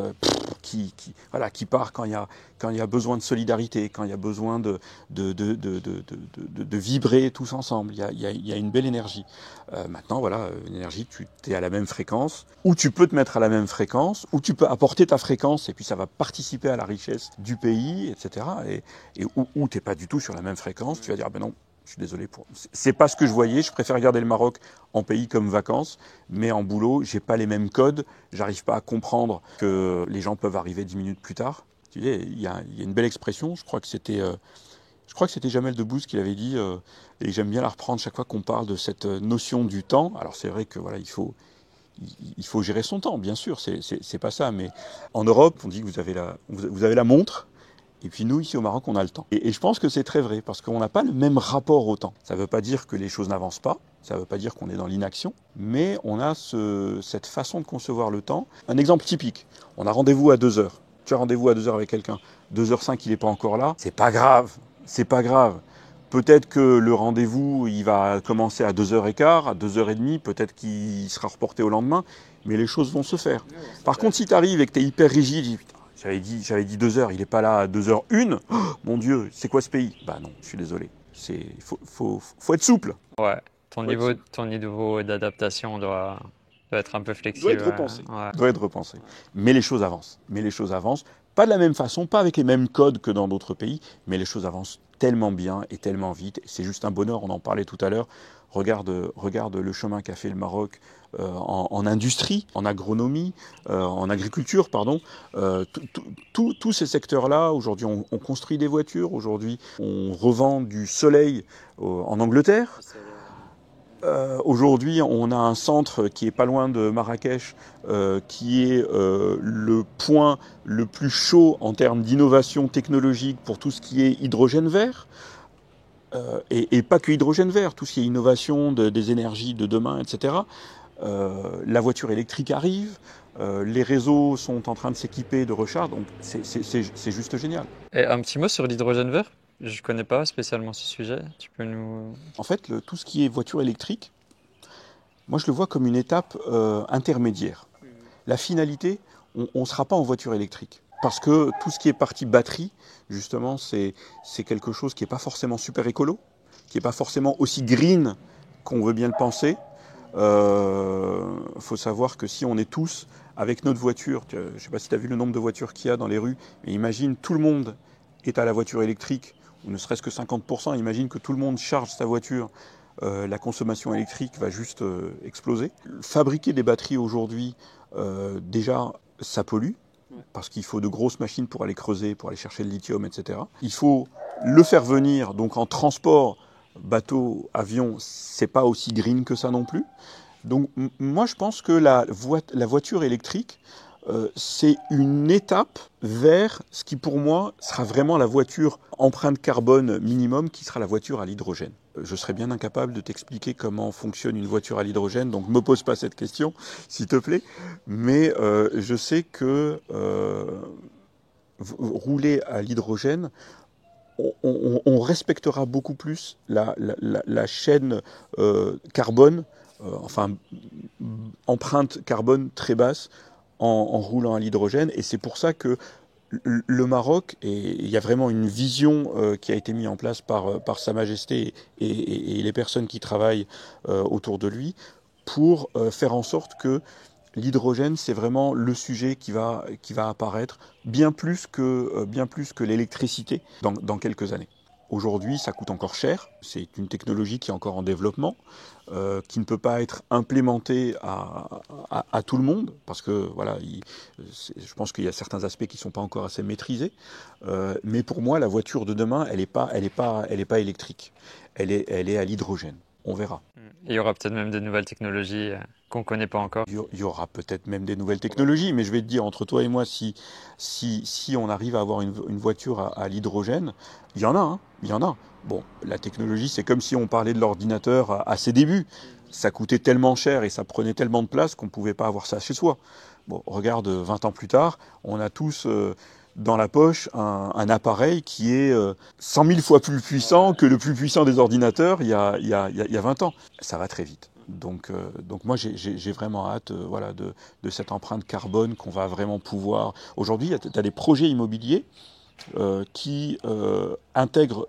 part quand il y a besoin de solidarité, quand il y a besoin de vibrer tous ensemble. Il y a une belle énergie. Maintenant, voilà, une énergie, tu es à la même fréquence, ou tu peux te mettre à la même fréquence, ou tu peux apporter ta fréquence, et puis ça va participer à la richesse du pays, etc. Ou tu n'es pas du tout sur la même fréquence, tu vas dire, ben non, je suis désolé c'est pas ce que je voyais, je préfère garder le Maroc en pays comme vacances, mais en boulot, j'ai pas les mêmes codes, j'arrive pas à comprendre que les gens peuvent arriver 10 minutes plus tard. Tu sais, il y a une belle expression, je crois que c'était Jamel Debbouze qui l'avait dit, et j'aime bien la reprendre chaque fois qu'on parle de cette notion du temps. Alors c'est vrai que voilà, il faut gérer son temps, bien sûr, c'est pas ça, mais en Europe, on dit que vous avez la montre. Et puis nous, ici au Maroc, on a le temps. Et je pense que c'est très vrai, parce qu'on n'a pas le même rapport au temps. Ça ne veut pas dire que les choses n'avancent pas, ça ne veut pas dire qu'on est dans l'inaction, mais on a cette façon de concevoir le temps. Un exemple typique, on a rendez-vous à 2h. Tu as rendez-vous à 2h avec quelqu'un, 2h05, il n'est pas encore là, c'est pas grave, c'est pas grave. Peut-être que le rendez-vous, il va commencer à 2h15, à 2h30, peut-être qu'il sera reporté au lendemain, mais les choses vont se faire. Par contre, si tu arrives et que tu es hyper rigide, j'avais dit 2h, il n'est pas là à 2h01. Oh, mon Dieu, c'est quoi ce pays? Bah non, je suis désolé. Faut être souple. Ouais, ton niveau d'adaptation doit être un peu flexible. Doit être repensé. Ouais. Doit être repensé. Mais les choses avancent. Pas de la même façon, pas avec les mêmes codes que dans d'autres pays, mais les choses avancent tellement bien et tellement vite. C'est juste un bonheur, on en parlait tout à l'heure. Regarde le chemin qu'a fait le Maroc en industrie, en agronomie, en agriculture, pardon. Tous ces secteurs-là, aujourd'hui, on construit des voitures, aujourd'hui, on revend du soleil en Angleterre. Aujourd'hui, on a un centre qui est pas loin de Marrakech, qui est le point le plus chaud en termes d'innovation technologique pour tout ce qui est hydrogène vert. Et pas que hydrogène vert, tout ce qui est innovation des énergies de demain, etc. La voiture électrique arrive, les réseaux sont en train de s'équiper de recharge, donc c'est juste génial. Et un petit mot sur l'hydrogène vert? Je ne connais pas spécialement ce sujet. Tu peux nous... En fait, tout ce qui est voiture électrique, moi je le vois comme une étape intermédiaire. La finalité, on ne sera pas en voiture électrique. Parce que tout ce qui est partie batterie, justement, c'est quelque chose qui n'est pas forcément super écolo, qui n'est pas forcément aussi green qu'on veut bien le penser. Faut savoir que si on est tous avec notre voiture, je ne sais pas si tu as vu le nombre de voitures qu'il y a dans les rues, mais imagine tout le monde est à la voiture électrique, ou ne serait-ce que 50%, imagine que tout le monde charge sa voiture, la consommation électrique va juste exploser. Fabriquer des batteries aujourd'hui, déjà, ça pollue, parce qu'il faut de grosses machines pour aller creuser, pour aller chercher le lithium, etc. Il faut le faire venir, donc en transport, bateau, avion, c'est pas aussi green que ça non plus. Donc moi je pense que la voiture électrique c'est une étape vers ce qui pour moi sera vraiment la voiture empreinte carbone minimum, qui sera la voiture à l'hydrogène. Je serais bien incapable de t'expliquer comment fonctionne une voiture à l'hydrogène, donc ne me pose pas cette question, s'il te plaît. Mais je sais que rouler à l'hydrogène, on respectera beaucoup plus la chaîne carbone, enfin empreinte carbone très basse en roulant à l'hydrogène. Et c'est pour ça que le Maroc, et il y a vraiment une vision qui a été mise en place par Sa Majesté et les personnes qui travaillent autour de lui, pour faire en sorte que l'hydrogène, c'est vraiment le sujet qui va apparaître bien plus que l'électricité dans quelques années. Aujourd'hui, ça coûte encore cher. C'est une technologie qui est encore en développement, qui ne peut pas être implémentée à tout le monde, parce que voilà, je pense qu'il y a certains aspects qui ne sont pas encore assez maîtrisés. Mais pour moi, la voiture de demain, elle n'est pas électrique. Elle est à l'hydrogène. On verra. Il y aura peut-être même de nouvelles technologies qu'on ne connaît pas encore. Il y aura peut-être même des nouvelles technologies, mais je vais te dire, entre toi et moi, si on arrive à avoir une voiture à l'hydrogène, il y en a, hein, il y en a. Bon, la technologie, c'est comme si on parlait de l'ordinateur à ses débuts. Ça coûtait tellement cher et ça prenait tellement de place qu'on ne pouvait pas avoir ça chez soi. Bon, regarde, 20 ans plus tard, on a tous dans la poche un appareil qui est 100 000 fois plus puissant que le plus puissant des ordinateurs il y a 20 ans. Ça va très vite. Donc moi, j'ai vraiment hâte voilà, de cette empreinte carbone qu'on va vraiment pouvoir... Aujourd'hui, tu as des projets immobiliers qui intègrent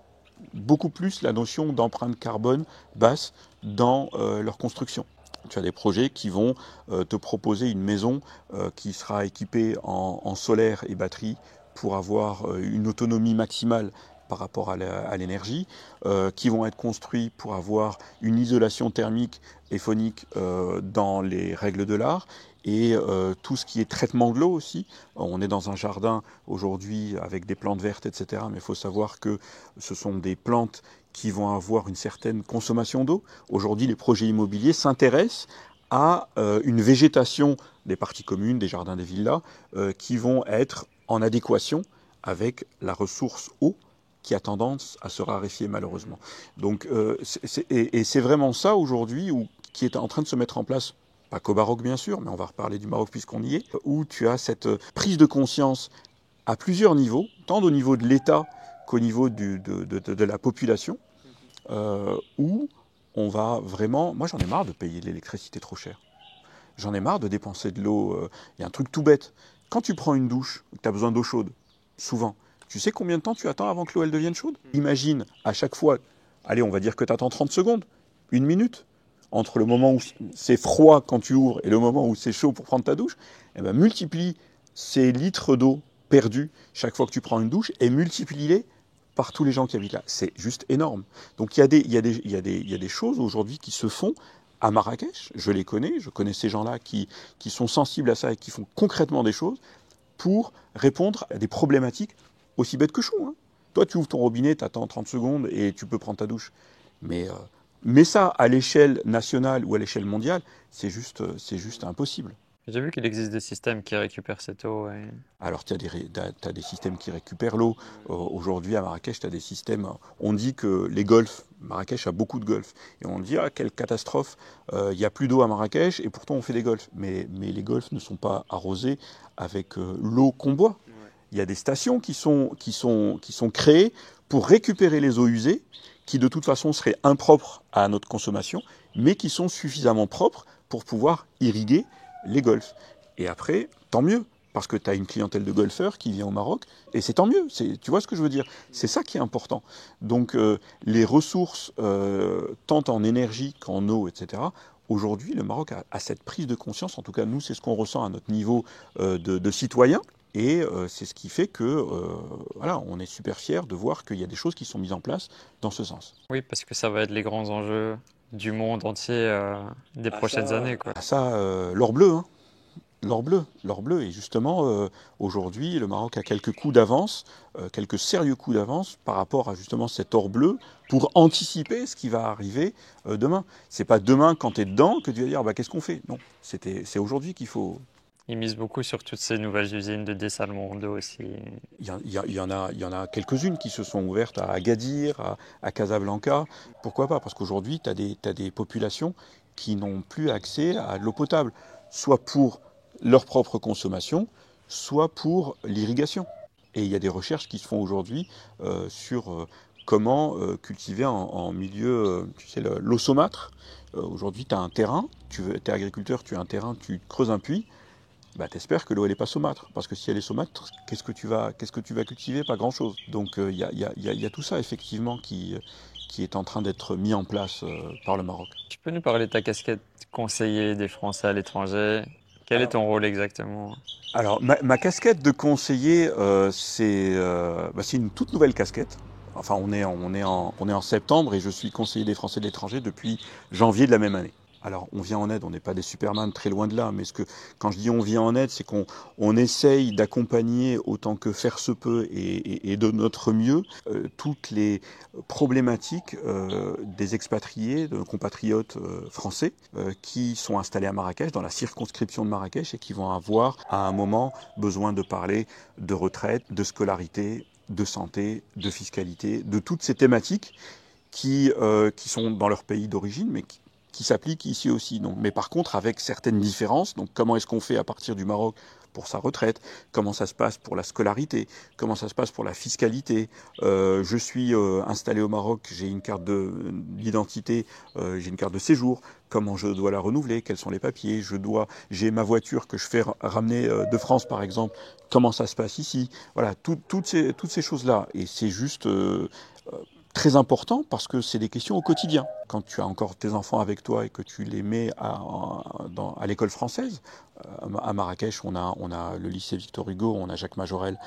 beaucoup plus la notion d'empreinte carbone basse dans leur construction. Tu as des projets qui vont te proposer une maison qui sera équipée en solaire et batterie pour avoir une autonomie maximale par rapport à l'énergie, qui vont être construits pour avoir une isolation thermique et phonique dans les règles de l'art, et tout ce qui est traitement de l'eau aussi. On est dans un jardin aujourd'hui avec des plantes vertes, etc. Mais il faut savoir que ce sont des plantes qui vont avoir une certaine consommation d'eau. Aujourd'hui, les projets immobiliers s'intéressent à une végétation des parties communes, des jardins, des villas, qui vont être en adéquation avec la ressource eau, qui a tendance à se raréfier malheureusement. Donc, c'est vraiment ça aujourd'hui qui est en train de se mettre en place, pas qu'au Maroc bien sûr, mais on va reparler du Maroc puisqu'on y est, où tu as cette prise de conscience à plusieurs niveaux, tant au niveau de l'État qu'au niveau de la population, où on va vraiment... Moi j'en ai marre de payer l'électricité trop cher. J'en ai marre de dépenser de l'eau. Il y a un truc tout bête. Quand tu prends une douche, tu as besoin d'eau chaude, souvent, tu sais combien de temps tu attends avant que l'eau elle devienne chaude? Imagine, à chaque fois, allez, on va dire que tu attends 30 secondes, une minute, entre le moment où c'est froid quand tu ouvres et le moment où c'est chaud pour prendre ta douche. Eh ben, multiplie ces litres d'eau perdus chaque fois que tu prends une douche et multiplie-les par tous les gens qui habitent là. C'est juste énorme. Donc il y a des choses aujourd'hui qui se font à Marrakech. Je les connais, je connais ces gens-là qui sont sensibles à ça et qui font concrètement des choses pour répondre à des problématiques aussi bêtes que chaud. Hein. Toi, tu ouvres ton robinet, tu attends 30 secondes et tu peux prendre ta douche. Mais ça, à l'échelle nationale ou à l'échelle mondiale, c'est juste impossible. J'ai vu qu'il existe des systèmes qui récupèrent cette eau. Alors, tu as des systèmes qui récupèrent l'eau. Aujourd'hui, à Marrakech, tu as des systèmes... On dit que les golfs, Marrakech a beaucoup de golfs. Et on dit, ah, quelle catastrophe, il n'y a plus d'eau à Marrakech, et pourtant on fait des golfs. Mais les golfs ne sont pas arrosés avec l'eau qu'on boit. Il y a des stations qui sont créées pour récupérer les eaux usées, qui de toute façon seraient impropres à notre consommation, mais qui sont suffisamment propres pour pouvoir irriguer les golfs. Et après, tant mieux, parce que tu as une clientèle de golfeurs qui vient au Maroc, et c'est tant mieux, tu vois ce que je veux dire? C'est ça qui est important. Donc les ressources, tant en énergie qu'en eau, etc., aujourd'hui, le Maroc a cette prise de conscience, en tout cas nous, c'est ce qu'on ressent à notre niveau de citoyen, et c'est ce qui fait que voilà, on est super fiers de voir qu'il y a des choses qui sont mises en place dans ce sens. Oui, parce que ça va être les grands enjeux du monde entier des prochaines années, quoi. Ça, l'or bleu, hein. L'or bleu. Et justement, aujourd'hui, le Maroc a quelques coups d'avance, quelques sérieux coups d'avance par rapport à justement cet or bleu pour anticiper ce qui va arriver demain. C'est pas demain, quand tu es dedans, que tu vas dire bah, qu'est-ce qu'on fait? Non, c'est aujourd'hui qu'il faut... Ils misent beaucoup sur toutes ces nouvelles usines de Desalmondo aussi. Il y en a quelques-unes qui se sont ouvertes à Agadir, à Casablanca. Pourquoi pas? Parce qu'aujourd'hui, tu as des populations qui n'ont plus accès à de l'eau potable, soit pour leur propre consommation, soit pour l'irrigation. Et il y a des recherches qui se font aujourd'hui sur comment cultiver en milieu, tu sais, l'eau saumâtre. Aujourd'hui, tu as un terrain, tu es agriculteur, tu as un terrain, tu creuses un puits, bah, t'espères que l'eau elle est pas saumâtre, parce que si elle est saumâtre, qu'est-ce que tu vas cultiver? Pas grand-chose. Donc il y a tout ça effectivement qui est en train d'être mis en place par le Maroc. Tu peux nous parler de ta casquette conseiller des Français à l'étranger? Quel est Alors, ton rôle exactement? ma casquette de conseiller, c'est une toute nouvelle casquette. Enfin, on est en septembre et je suis conseiller des Français de l'étranger depuis janvier de la même année. Alors, on vient en aide, on n'est pas des Superman, très loin de là, mais quand je dis on vient en aide, c'est qu'on essaye d'accompagner autant que faire se peut et de notre mieux toutes les problématiques des expatriés, de compatriotes français qui sont installés à Marrakech, dans la circonscription de Marrakech, et qui vont avoir à un moment besoin de parler de retraite, de scolarité, de santé, de fiscalité, de toutes ces thématiques qui sont dans leur pays d'origine, mais qui s'appliquent ici aussi. Donc, mais par contre, avec certaines différences. Donc, comment est-ce qu'on fait à partir du Maroc pour sa retraite? Comment ça se passe pour la scolarité? Comment ça se passe pour la fiscalité? Je suis installé au Maroc, j'ai une carte d'identité, j'ai une carte de séjour. Comment je dois la renouveler? Quels sont les papiers? J'ai ma voiture que je fais ramener de France, par exemple. Comment ça se passe ici? Voilà, toutes ces choses-là. Et c'est juste très important parce que c'est des questions au quotidien. Quand tu as encore tes enfants avec toi et que tu les mets à l'école française, à Marrakech, on a le lycée Victor Hugo, on a Jacques Majorel,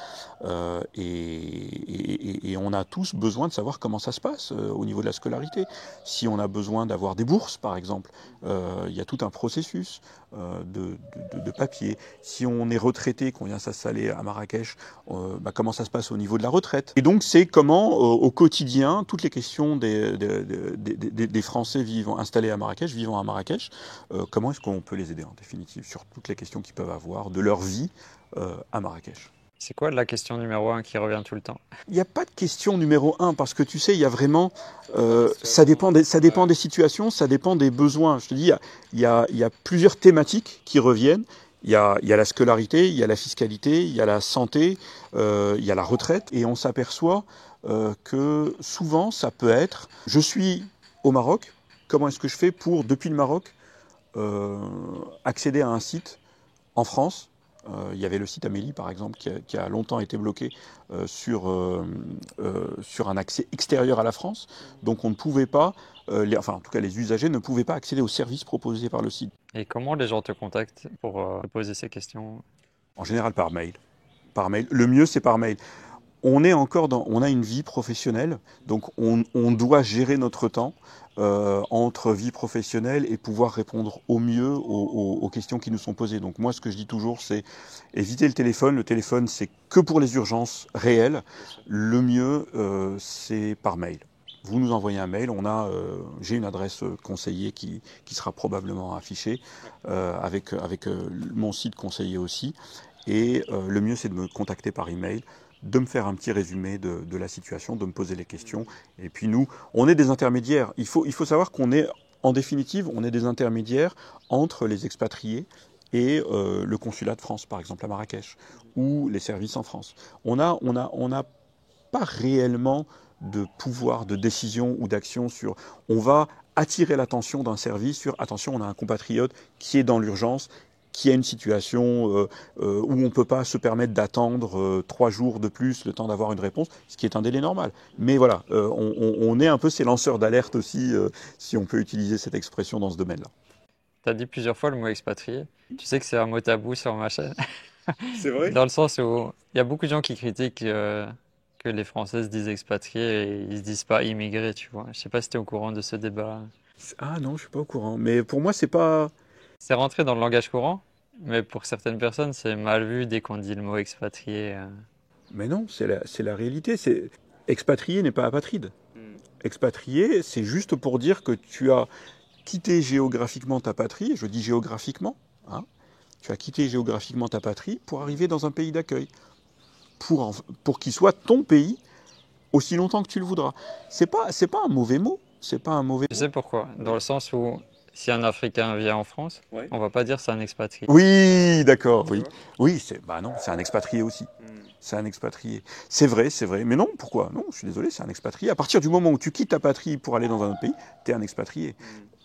et on a tous besoin de savoir comment ça se passe au niveau de la scolarité. Si on a besoin d'avoir des bourses, par exemple, il y a tout un processus de papier. Si on est retraité, qu'on vient s'installer à Marrakech, comment ça se passe au niveau de la retraite. Et donc c'est comment au quotidien, toutes les questions des Français installés à Marrakech, vivant à Marrakech, comment est-ce qu'on peut les aider en définitive sur toutes les questions qu'ils peuvent avoir de leur vie à Marrakech. C'est quoi la question numéro un qui revient tout le temps? Il n'y a pas de question numéro un parce que tu sais, il y a vraiment, ça dépend des situations, ça dépend des besoins. Je te dis, il y a plusieurs thématiques qui reviennent. Il y a la scolarité, il y a la fiscalité, il y a la santé, il y a la retraite, et on s'aperçoit que souvent ça peut être, je suis au Maroc, comment est-ce que je fais pour, depuis le Maroc, accéder à un site en France? Il y avait le site Amélie, par exemple, qui a longtemps été bloqué sur un accès extérieur à la France. Donc on ne pouvait pas, en tout cas les usagers ne pouvaient pas accéder aux services proposés par le site. Et comment les gens te contactent pour te poser ces questions? En général par mail. Par mail. Le mieux, c'est par mail. On a une vie professionnelle, donc on doit gérer notre temps entre vie professionnelle et pouvoir répondre au mieux aux questions qui nous sont posées. Donc moi, ce que je dis toujours, c'est éviter le téléphone. Le téléphone, c'est que pour les urgences réelles. Le mieux, c'est par mail. Vous nous envoyez un mail, j'ai une adresse conseiller qui sera probablement affichée avec mon site conseiller aussi. Et le mieux, c'est de me contacter par email, de me faire un petit résumé de la situation, de me poser les questions. Et puis nous, on est des intermédiaires. Il faut savoir en définitive, on est des intermédiaires entre les expatriés et le consulat de France, par exemple à Marrakech, ou les services en France. On n'a pas réellement de pouvoir de décision ou d'action sur... On va attirer l'attention d'un service sur, attention, on a un compatriote qui est dans l'urgence, qui a une situation où on ne peut pas se permettre d'attendre 3 jours de plus le temps d'avoir une réponse, ce qui est un délai normal. Mais voilà, on est un peu ces lanceurs d'alerte aussi, si on peut utiliser cette expression dans ce domaine-là. Tu as dit plusieurs fois le mot expatrié. Tu sais que c'est un mot tabou sur ma chaîne. C'est vrai? Dans le sens où il y a beaucoup de gens qui critiquent que les Français se disent expatriés et ils se disent pas immigrés, tu vois. Je sais pas si tu es au courant de ce débat. Ah non, je suis pas au courant. Mais pour moi, c'est pas... C'est rentré dans le langage courant, mais pour certaines personnes, c'est mal vu dès qu'on dit le mot expatrié. Mais non, c'est la réalité. Expatrié n'est pas apatride. Expatrié, c'est juste pour dire que tu as quitté géographiquement ta patrie, je dis géographiquement, hein. Tu as quitté géographiquement ta patrie pour arriver dans un pays d'accueil, pour qu'il soit ton pays aussi longtemps que tu le voudras. C'est pas un mauvais mot. C'est pas un mauvais Je mot. sais pourquoi. Dans le sens où si un Africain vient en France, Ouais. on va pas dire c'est un expatrié. Oui, d'accord, Tu oui. vois. Oui, bah non, c'est un expatrié aussi. C'est un expatrié. C'est vrai, c'est vrai. Mais non, pourquoi? Non, je suis désolé, c'est un expatrié. À partir du moment où tu quittes ta patrie pour aller dans un autre pays, tu es un expatrié.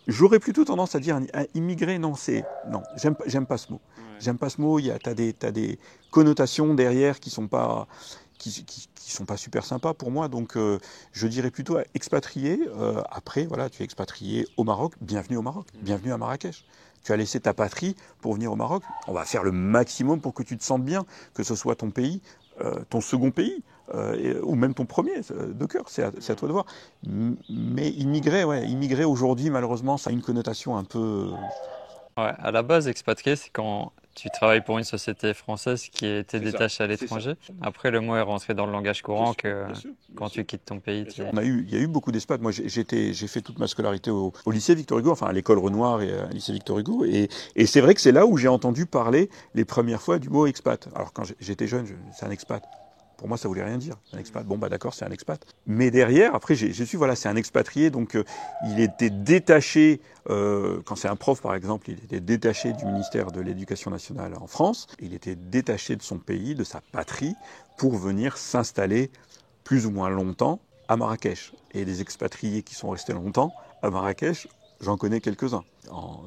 J'aurais plutôt tendance à dire un immigré, non, non, j'aime pas ce mot. Ouais. J'aime pas ce mot, t'as des connotations derrière qui sont pas super sympas pour moi, donc je dirais plutôt expatrié. Après, voilà, tu es expatrié au Maroc, bienvenue au Maroc, bienvenue à Marrakech. Tu as laissé ta patrie pour venir au Maroc. On va faire le maximum pour que tu te sentes bien, que ce soit ton pays, ton second pays, ou même ton premier de cœur. C'est à toi de voir. Mais immigré aujourd'hui, malheureusement, ça a une connotation un peu. Ouais, à la base, expatrié, c'est quand tu travailles pour une société française qui était C'est ça, détachée à c'est ça. l'étranger. Après, le mot est rentré dans le langage courant que Bien sûr, bien quand sûr. tu quittes ton pays, Bien sûr. Il y a eu beaucoup d'expats. Moi, j'ai fait toute ma scolarité au lycée Victor Hugo, enfin à l'école Renoir et à lycée Victor Hugo. Et c'est vrai que c'est là où j'ai entendu parler les premières fois du mot expat. Alors quand j'étais jeune, c'est un expat. Pour moi, ça voulait rien dire. Un expat, bon bah d'accord, c'est un expat. Mais derrière, après, j'ai su, voilà, c'est un expatrié, donc il était détaché. Quand c'est un prof, par exemple, il était détaché du ministère de l'Éducation nationale en France. Il était détaché de son pays, de sa patrie, pour venir s'installer plus ou moins longtemps à Marrakech. Et les expatriés qui sont restés longtemps à Marrakech, j'en connais quelques-uns,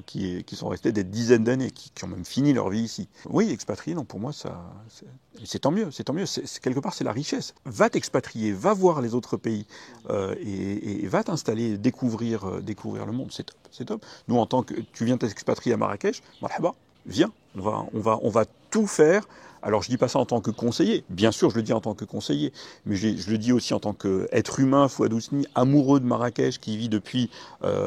qui sont restés des dizaines d'années, qui ont même fini leur vie ici. Oui, expatriés, non, pour moi, c'est tant mieux, c'est tant mieux. Quelque part, c'est la richesse. Va t'expatrier, va voir les autres pays, et va t'installer, découvrir le monde. C'est top, c'est top. Nous, en tant que tu viens t'expatrier à Marrakech, marhaba, viens, on va tout faire. Alors je dis pas ça en tant que conseiller, bien sûr je le dis en tant que conseiller, mais je le dis aussi en tant qu'être humain, Fouad Ousni, amoureux de Marrakech, qui vit depuis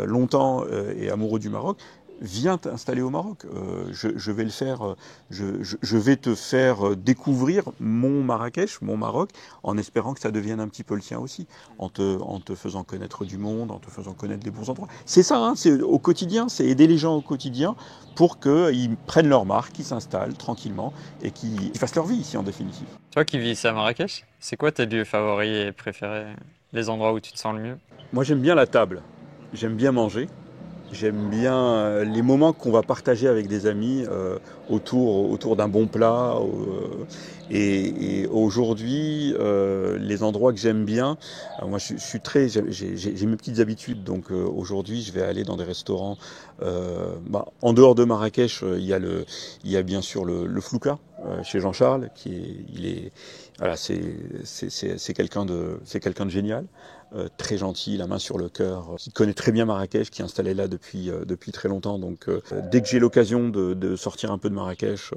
longtemps et amoureux du Maroc. Viens t'installer au Maroc. Je vais le faire. Je vais te faire découvrir mon Marrakech, mon Maroc, en espérant que ça devienne un petit peu le tien aussi, en te faisant connaître du monde, en te faisant connaître les bons endroits. C'est ça, hein, c'est au quotidien, c'est aider les gens au quotidien pour qu'ils prennent leur marque, qu'ils s'installent tranquillement et qu'ils fassent leur vie ici en définitive. Toi qui vis ici à Marrakech, c'est quoi tes lieux favoris et préférés? Les endroits où tu te sens le mieux? Moi j'aime bien la table, j'aime bien manger. J'aime bien les moments qu'on va partager avec des amis autour d'un bon plat. Et aujourd'hui, les endroits que j'aime bien, moi je suis très, j'ai mes petites habitudes, donc aujourd'hui je vais aller dans des restaurants. En dehors de Marrakech, il y a bien sûr le Flouka chez Jean-Charles, voilà, c'est quelqu'un de génial. Très gentil, la main sur le cœur, qui connaît très bien Marrakech, qui est installé là depuis très longtemps. Donc dès que j'ai l'occasion de sortir un peu de Marrakech,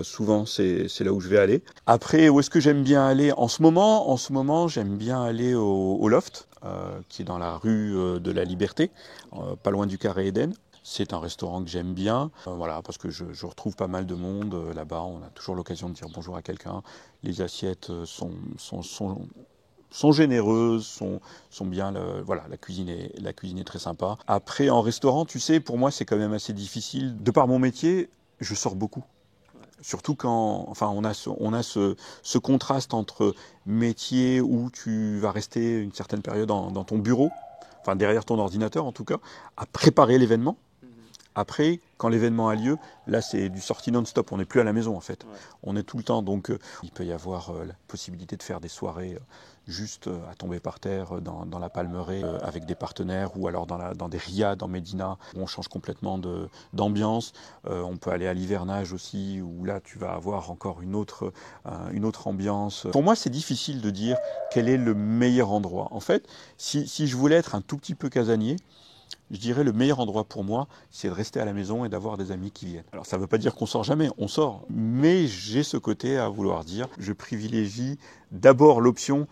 souvent c'est là où je vais aller. Après, où est-ce que j'aime bien aller en ce moment? En ce moment, j'aime bien aller au Loft, qui est dans la rue de la Liberté, pas loin du Carré Eden. C'est un restaurant que j'aime bien, voilà, parce que je retrouve pas mal de monde là-bas. On a toujours l'occasion de dire bonjour à quelqu'un. Les assiettes sont généreuses, sont bien. Voilà, la cuisine est très sympa. Après, en restaurant, tu sais, pour moi, c'est quand même assez difficile. De par mon métier, je sors beaucoup. Surtout quand, enfin, on a ce contraste entre métier où tu vas rester une certaine période dans ton bureau, enfin derrière ton ordinateur en tout cas, à préparer l'événement. Après, quand l'événement a lieu, là c'est du sortie non-stop, on n'est plus à la maison en fait. Ouais. On est tout le temps, donc il peut y avoir la possibilité de faire des soirées juste à tomber par terre dans la Palmeraie avec des partenaires ou alors dans des riads, dans Médina, où on change complètement d'ambiance. On peut aller à l'hivernage aussi, où là tu vas avoir encore une autre ambiance. Pour moi c'est difficile de dire quel est le meilleur endroit. En fait, si je voulais être un tout petit peu casanier, je dirais le meilleur endroit pour moi, c'est de rester à la maison et d'avoir des amis qui viennent. Alors ça ne veut pas dire qu'on sort jamais, on sort. Mais j'ai ce côté à vouloir dire, je privilégie d'abord l'option,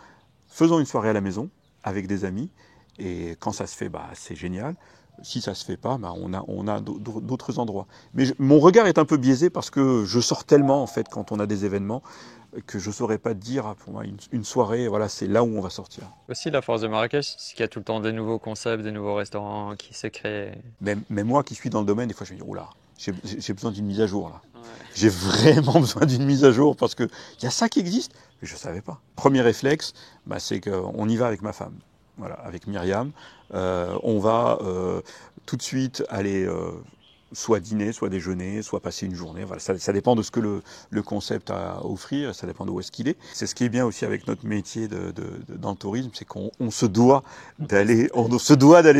faisons une soirée à la maison avec des amis. Et quand ça se fait, c'est génial. Si ça ne se fait pas, on a d'autres endroits. Mais mon regard est un peu biaisé parce que je sors tellement en fait quand on a des événements que je ne saurais pas te dire, pour moi, une soirée, voilà, c'est là où on va sortir. Aussi, la force de Marrakech, c'est qu'il y a tout le temps des nouveaux concepts, des nouveaux restaurants qui se créent. Même moi qui suis dans le domaine, des fois je me dis, oula, j'ai besoin d'une mise à jour là. J'ai vraiment besoin d'une mise à jour parce qu'il y a ça qui existe, mais je ne savais pas. Premier réflexe, c'est qu'on y va avec ma femme, voilà, avec Myriam. On va tout de suite aller soit dîner, soit déjeuner, soit passer une journée. Voilà, ça dépend de ce que le concept a à offrir, ça dépend de où est-ce qu'il est. C'est ce qui est bien aussi avec notre métier dans le tourisme, c'est qu'on se doit d'aller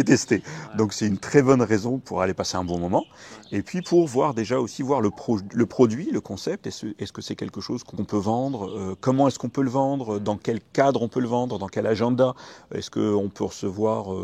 tester. Donc c'est une très bonne raison pour aller passer un bon moment. Et puis pour voir le produit, le concept, est-ce que c'est quelque chose qu'on peut vendre, comment est-ce qu'on peut le vendre, dans quel cadre on peut le vendre, dans quel agenda, est-ce qu'on peut recevoir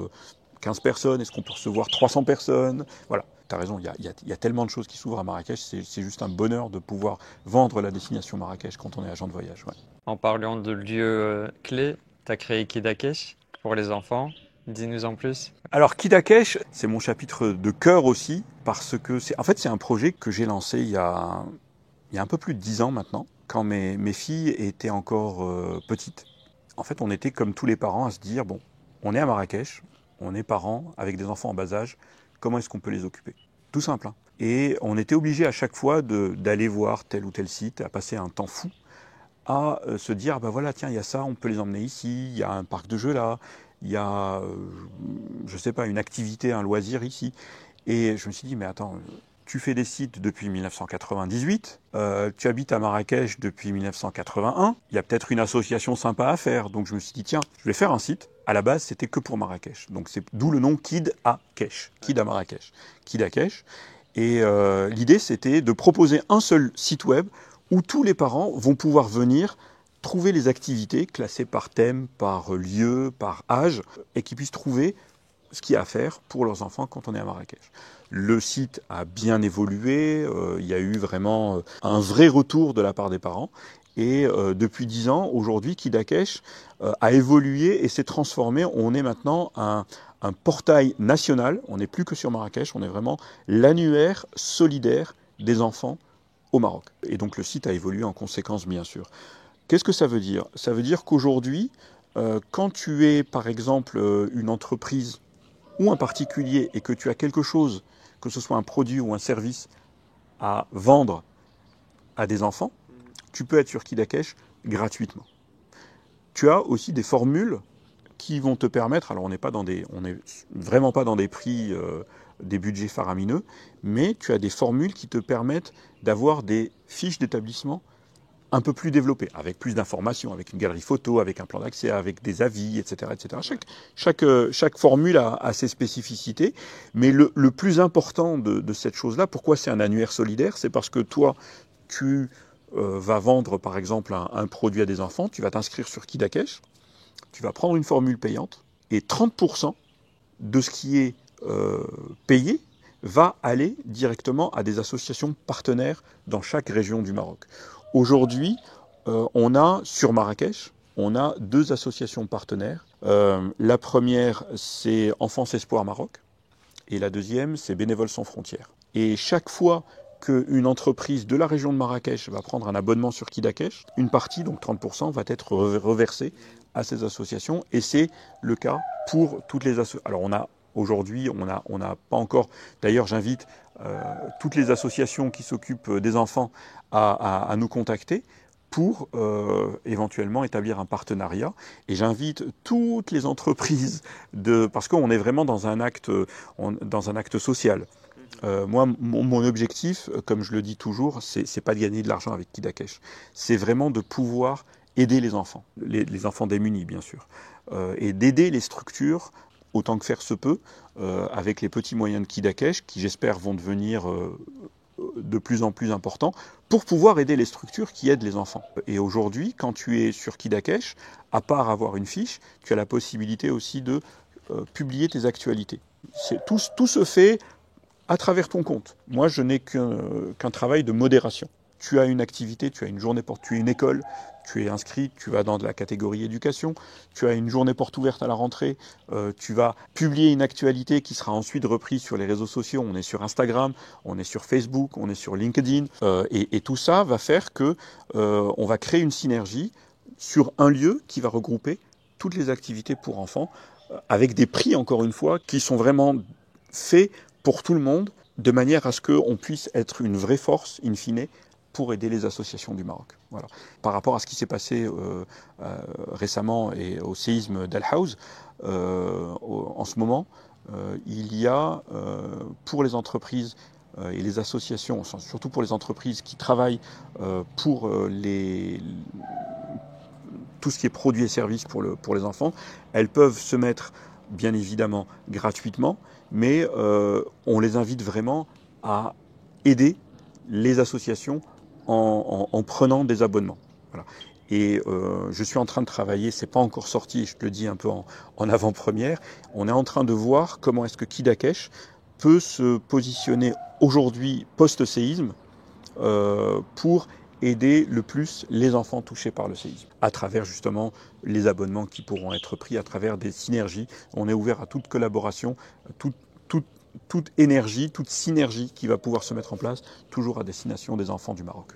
15 personnes, est-ce qu'on peut recevoir 300 personnes, voilà. Tu as raison, il y a tellement de choses qui s'ouvrent à Marrakech, c'est juste un bonheur de pouvoir vendre la destination Marrakech quand on est agent de voyage. Ouais. En parlant de lieux clés, tu as créé Kidakesh pour les enfants. Dis-nous en plus. Alors Kidakesh, c'est mon chapitre de cœur aussi, parce que c'est un projet que j'ai lancé il y a un peu plus de 10 ans maintenant, quand mes filles étaient encore petites. En fait, on était comme tous les parents à se dire, bon, on est à Marrakech, on est parents avec des enfants en bas âge, comment est-ce qu'on peut les occuper? Tout simple. Hein. Et on était obligé à chaque fois d'aller voir tel ou tel site, à passer un temps fou, à se dire, voilà, tiens, il y a ça, on peut les emmener ici, il y a un parc de jeux là, il y a, je sais pas, une activité, un loisir ici. Et je me suis dit, mais attends, tu fais des sites depuis 1998, tu habites à Marrakech depuis 1981, il y a peut-être une association sympa à faire. Donc je me suis dit, tiens, je vais faire un site. À la base, c'était que pour Marrakech. Donc c'est d'où le nom Kidakesh, Kid à Marrakech, Kidakesh. Et l'idée, c'était de proposer un seul site web où tous les parents vont pouvoir venir trouver les activités classées par thème, par lieu, par âge, et qu'ils puissent trouver ce qu'il y a à faire pour leurs enfants quand on est à Marrakech. Le site a bien évolué, il y a eu vraiment un vrai retour de la part des parents. Et depuis 10 ans, aujourd'hui, Kidakesh a évolué et s'est transformé. On est maintenant un portail national. On n'est plus que sur Marrakech, on est vraiment l'annuaire solidaire des enfants au Maroc. Et donc le site a évolué en conséquence, bien sûr. Qu'est-ce que ça veut dire? Ça veut dire qu'aujourd'hui, quand tu es, par exemple, une entreprise ou un particulier et que tu as quelque chose, que ce soit un produit ou un service, à vendre à des enfants, tu peux être sur Kidakesh gratuitement. Tu as aussi des formules qui vont te permettre, alors on n'est vraiment pas dans des prix, des budgets faramineux, mais tu as des formules qui te permettent d'avoir des fiches d'établissement un peu plus développées, avec plus d'informations, avec une galerie photo, avec un plan d'accès, avec des avis, etc. etc. Chaque formule a ses spécificités, mais le plus important de cette chose-là, pourquoi c'est un annuaire solidaire? C'est parce que toi, tu vas vendre par exemple un produit à des enfants, tu vas t'inscrire sur Kidakesh, tu vas prendre une formule payante, et 30% de ce qui est payé va aller directement à des associations partenaires dans chaque région du Maroc. Aujourd'hui, on a sur Marrakech, on a 2 associations partenaires. La première, c'est Enfance Espoir Maroc, et la deuxième, c'est Bénévoles sans frontières. Et chaque fois qu'une entreprise de la région de Marrakech va prendre un abonnement sur Kidakesh, une partie, donc 30%, va être reversée à ces associations, et c'est le cas pour toutes les associations. Alors aujourd'hui, on n'a pas encore... D'ailleurs, j'invite toutes les associations qui s'occupent des enfants à nous contacter pour éventuellement établir un partenariat. Et j'invite toutes les entreprises, parce qu'on est vraiment dans un acte social. Moi, mon objectif, comme je le dis toujours, c'est pas de gagner de l'argent avec Kidakesh. C'est vraiment de pouvoir aider les enfants, les enfants démunis, bien sûr, et d'aider les structures autant que faire se peut, avec les petits moyens de Kidakesh, qui j'espère vont devenir de plus en plus importants, pour pouvoir aider les structures qui aident les enfants. Et aujourd'hui, quand tu es sur Kidakesh, à part avoir une fiche, tu as la possibilité aussi de publier tes actualités. Tout se fait à travers ton compte. Moi, je n'ai qu'un travail de modération. Tu as une activité, tu as une journée tu es une école, tu es inscrit, tu vas dans la catégorie éducation, tu as une journée porte ouverte à la rentrée, tu vas publier une actualité qui sera ensuite reprise sur les réseaux sociaux. On est sur Instagram, on est sur Facebook, on est sur LinkedIn, et tout ça va faire que on va créer une synergie sur un lieu qui va regrouper toutes les activités pour enfants, avec des prix, encore une fois, qui sont vraiment faits pour tout le monde, de manière à ce qu'on puisse être une vraie force, in fine, pour aider les associations du Maroc. Voilà. Par rapport à ce qui s'est passé récemment et au séisme d'Al Hawz, en ce moment, il y a pour les entreprises et les associations, surtout pour les entreprises qui travaillent pour tout ce qui est produits et services pour les enfants, elles peuvent se mettre bien évidemment gratuitement, mais on les invite vraiment à aider les associations en prenant des abonnements. Voilà. Et je suis en train de travailler, c'est pas encore sorti, je te le dis un peu en avant-première, on est en train de voir comment est-ce que Kidakesh peut se positionner aujourd'hui post-séisme pour aider le plus les enfants touchés par le séisme, à travers justement les abonnements qui pourront être pris, à travers des synergies. On est ouvert à toute collaboration, toute énergie, toute synergie qui va pouvoir se mettre en place, toujours à destination des enfants du Maroc.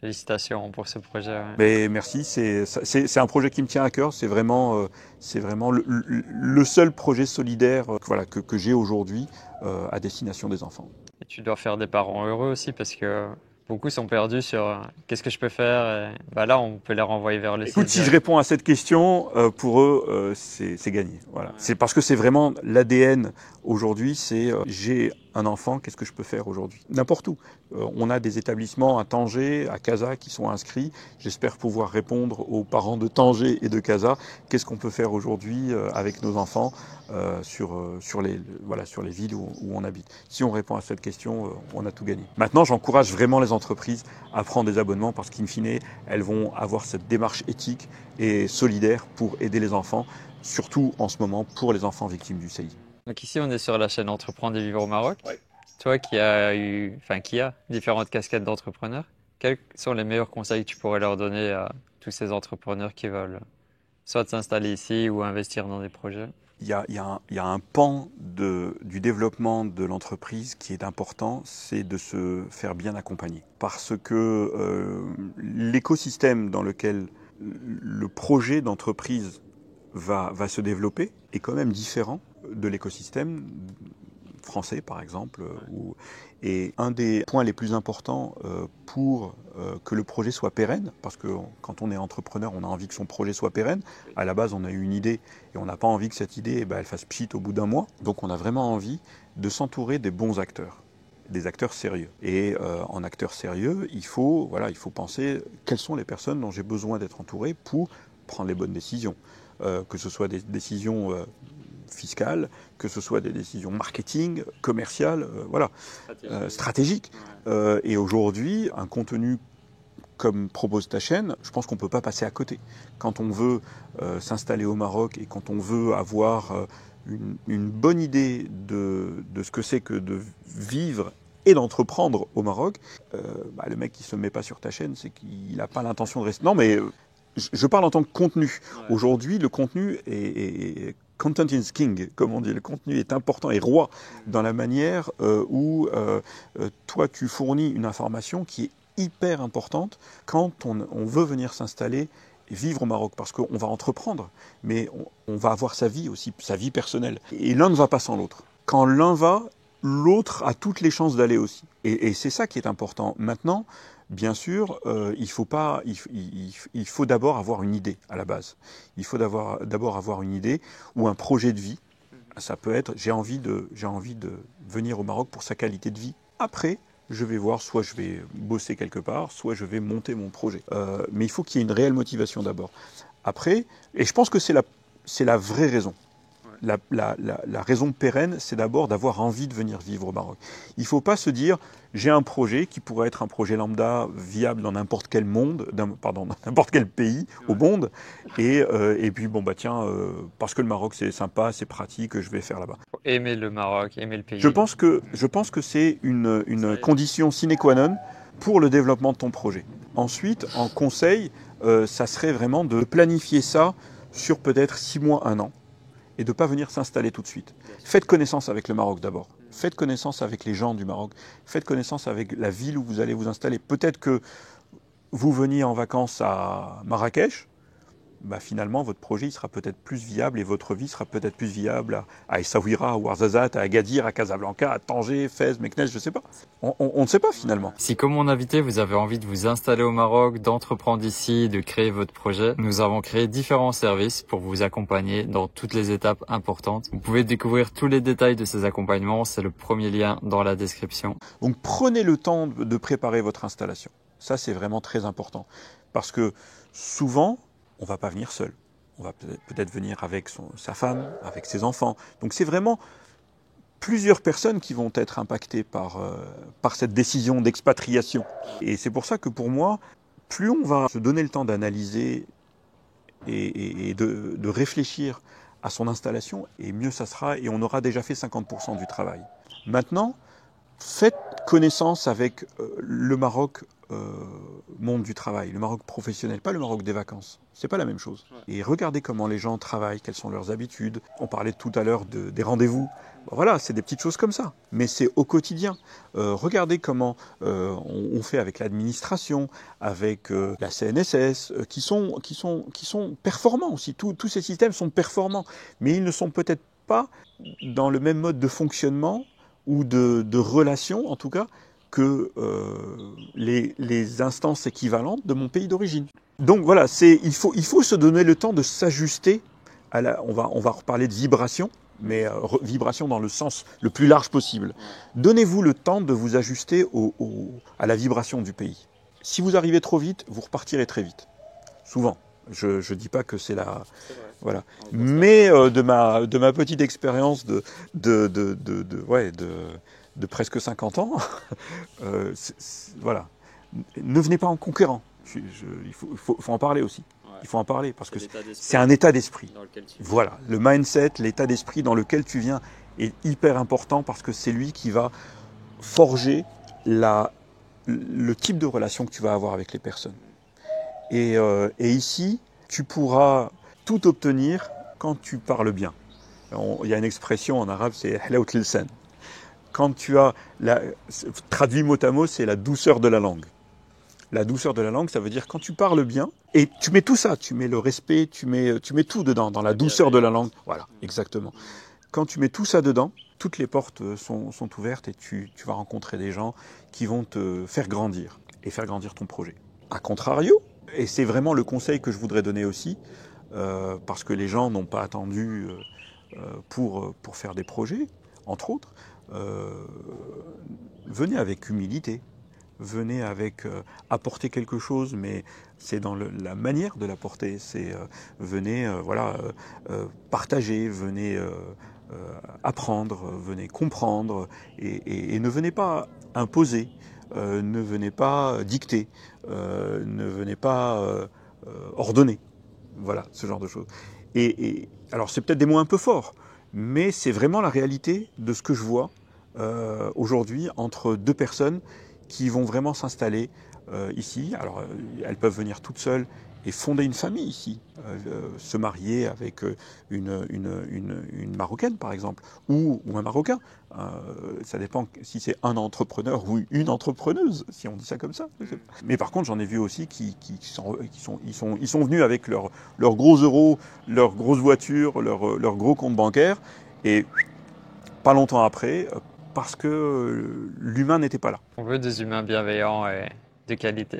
Félicitations pour ce projet. Ouais. Mais merci, c'est un projet qui me tient à cœur, c'est vraiment le seul projet solidaire voilà, que j'ai aujourd'hui à destination des enfants. Et tu dois faire des parents heureux aussi parce que beaucoup sont perdus sur qu'est-ce que je peux faire. Et, bah là, on peut les renvoyer vers le Écoute, site. si je réponds à cette question, pour eux, c'est gagné. Voilà. Ouais. C'est parce que c'est vraiment l'ADN aujourd'hui, c'est j'ai un enfant, qu'est-ce que je peux faire aujourd'hui? N'importe où. On a des établissements à Tanger, à Casa qui sont inscrits. J'espère pouvoir répondre aux parents de Tanger et de Casa. Qu'est-ce qu'on peut faire aujourd'hui avec nos enfants sur les villes où on habite? Si on répond à cette question, on a tout gagné. Maintenant, j'encourage vraiment les entreprises à prendre des abonnements parce qu'in fine, elles vont avoir cette démarche éthique et solidaire pour aider les enfants, surtout en ce moment pour les enfants victimes du séisme. Donc ici, on est sur la chaîne Entreprendre et Vivre au Maroc. Ouais. Toi qui a différentes casquettes d'entrepreneurs, quels sont les meilleurs conseils que tu pourrais leur donner à tous ces entrepreneurs qui veulent soit s'installer ici ou investir dans des projets? Il y a un pan du développement de l'entreprise qui est important, c'est de se faire bien accompagner. Parce que l'écosystème dans lequel le projet d'entreprise va se développer est quand même différent de l'écosystème français, par exemple. Et un des points les plus importants pour que le projet soit pérenne, parce que quand on est entrepreneur, on a envie que son projet soit pérenne. À la base, on a eu une idée et on n'a pas envie que cette idée elle fasse pchit au bout d'un mois. Donc on a vraiment envie de s'entourer des bons acteurs, des acteurs sérieux. Et en acteurs sérieux, il faut penser quelles sont les personnes dont j'ai besoin d'être entouré pour prendre les bonnes décisions. Que ce soit des décisions fiscales, que ce soit des décisions marketing, commerciales, stratégiques. Et aujourd'hui, un contenu comme propose ta chaîne, je pense qu'on ne peut pas passer à côté. Quand on veut s'installer au Maroc et quand on veut avoir une bonne idée de ce que c'est que de vivre et d'entreprendre au Maroc, le mec qui ne se met pas sur ta chaîne, c'est qu'il n'a pas l'intention de rester... Non, mais je parle en tant que contenu. Ouais. Aujourd'hui, le contenu est content is king, comme on dit. Le contenu est important et roi dans la manière où toi, tu fournis une information qui est hyper importante quand on veut venir s'installer et vivre au Maroc, parce qu'on va entreprendre, mais on va avoir sa vie aussi, sa vie personnelle. Et l'un ne va pas sans l'autre. Quand l'un va, l'autre a toutes les chances d'aller aussi. Et c'est ça qui est important. Maintenant, bien sûr, il faut d'abord avoir une idée à la base. Il faut d'abord avoir une idée ou un projet de vie. Ça peut être, j'ai envie de venir au Maroc pour sa qualité de vie. Après, je vais voir, soit je vais bosser quelque part, soit je vais monter mon projet. Mais il faut qu'il y ait une réelle motivation d'abord. Après, et je pense que c'est la vraie raison. La raison pérenne, c'est d'abord d'avoir envie de venir vivre au Maroc. Il ne faut pas se dire, j'ai un projet qui pourrait être un projet lambda viable dans n'importe quel dans n'importe quel pays au monde, et puis parce que le Maroc c'est sympa, c'est pratique, je vais faire là-bas. Aimer le Maroc, aimer le pays. Je pense que c'est une condition sine qua non pour le développement de ton projet. Ensuite, en conseil, ça serait vraiment de planifier ça sur peut-être 6 mois, 1 an. Et de ne pas venir s'installer tout de suite. Faites connaissance avec le Maroc d'abord. Faites connaissance avec les gens du Maroc. Faites connaissance avec la ville où vous allez vous installer. Peut-être que vous veniez en vacances à Marrakech. bah finalement votre projet il sera peut-être plus viable et votre vie sera peut-être plus viable à Essaouira, à Ouarzazate, à Agadir, à Casablanca, à Tanger, Fès, Meknès, je ne sais pas. On ne sait pas finalement. Si comme mon invité, vous avez envie de vous installer au Maroc, d'entreprendre ici, de créer votre projet, nous avons créé différents services pour vous accompagner dans toutes les étapes importantes. Vous pouvez découvrir tous les détails de ces accompagnements, c'est le premier lien dans la description. Donc prenez le temps de préparer votre installation. Ça c'est vraiment très important parce que souvent, on ne va pas venir seul. On va peut-être venir avec sa femme, avec ses enfants. Donc c'est vraiment plusieurs personnes qui vont être impactées par cette décision d'expatriation. Et c'est pour ça que pour moi, plus on va se donner le temps d'analyser et de réfléchir à son installation, et mieux ça sera, et on aura déjà fait 50% du travail. Maintenant, faites connaissance avec le Maroc monde du travail, le Maroc professionnel, pas le Maroc des vacances. C'est pas la même chose. Et regardez comment les gens travaillent, quelles sont leurs habitudes. On parlait tout à l'heure des rendez-vous. Voilà, c'est des petites choses comme ça. Mais c'est au quotidien. Regardez comment on fait avec l'administration, avec la CNSS, qui sont performants aussi. Tous ces systèmes sont performants. Mais ils ne sont peut-être pas dans le même mode de fonctionnement ou de relation, en tout cas, que les instances équivalentes de mon pays d'origine. Donc voilà, il faut se donner le temps de s'ajuster. On va reparler de vibration, mais vibration dans le sens le plus large possible. Donnez-vous le temps de vous ajuster à la vibration du pays. Si vous arrivez trop vite, vous repartirez très vite. Souvent. Je ne dis pas que c'est la... Voilà. Mais de ma petite expérience de presque 50 ans, voilà. Ne venez pas en conquérant. Il faut en parler aussi. Il faut en parler parce que c'est un état d'esprit. Voilà, le mindset, l'état d'esprit dans lequel tu viens est hyper important parce que c'est lui qui va forger le type de relation que tu vas avoir avec les personnes. Et ici, tu pourras tout obtenir quand tu parles bien. Il y a une expression en arabe, c'est « halaout lisan ». Quand tu as, traduit mot à mot, c'est la douceur de la langue. La douceur de la langue, ça veut dire quand tu parles bien, et tu mets tout ça, tu mets le respect, tu mets tout dedans, dans la douceur de la langue. Voilà, exactement. Quand tu mets tout ça dedans, toutes les portes sont ouvertes et tu vas rencontrer des gens qui vont te faire grandir et faire grandir ton projet. A contrario, et c'est vraiment le conseil que je voudrais donner aussi, parce que les gens n'ont pas attendu pour faire des projets, entre autres, venez avec humilité, venez avec apporter quelque chose, mais c'est dans la manière de l'apporter. C'est venez partager, venez apprendre, venez comprendre, et ne venez pas imposer, ne venez pas dicter, ne venez pas ordonner. Voilà, ce genre de choses. Et alors c'est peut-être des mots un peu forts, mais c'est vraiment la réalité de ce que je vois aujourd'hui entre deux personnes qui vont vraiment s'installer ici. Alors elles peuvent venir toutes seules et fonder une famille ici, se marier avec une Marocaine par exemple, ou un Marocain. Ça dépend si c'est un entrepreneur ou une entrepreneuse, si on dit ça comme ça. Mais par contre, j'en ai vu aussi qui sont venus avec leurs gros euros, leurs grosses voitures, leurs gros comptes bancaires, et pas longtemps après, parce que l'humain n'était pas là. On veut des humains bienveillants et de qualité.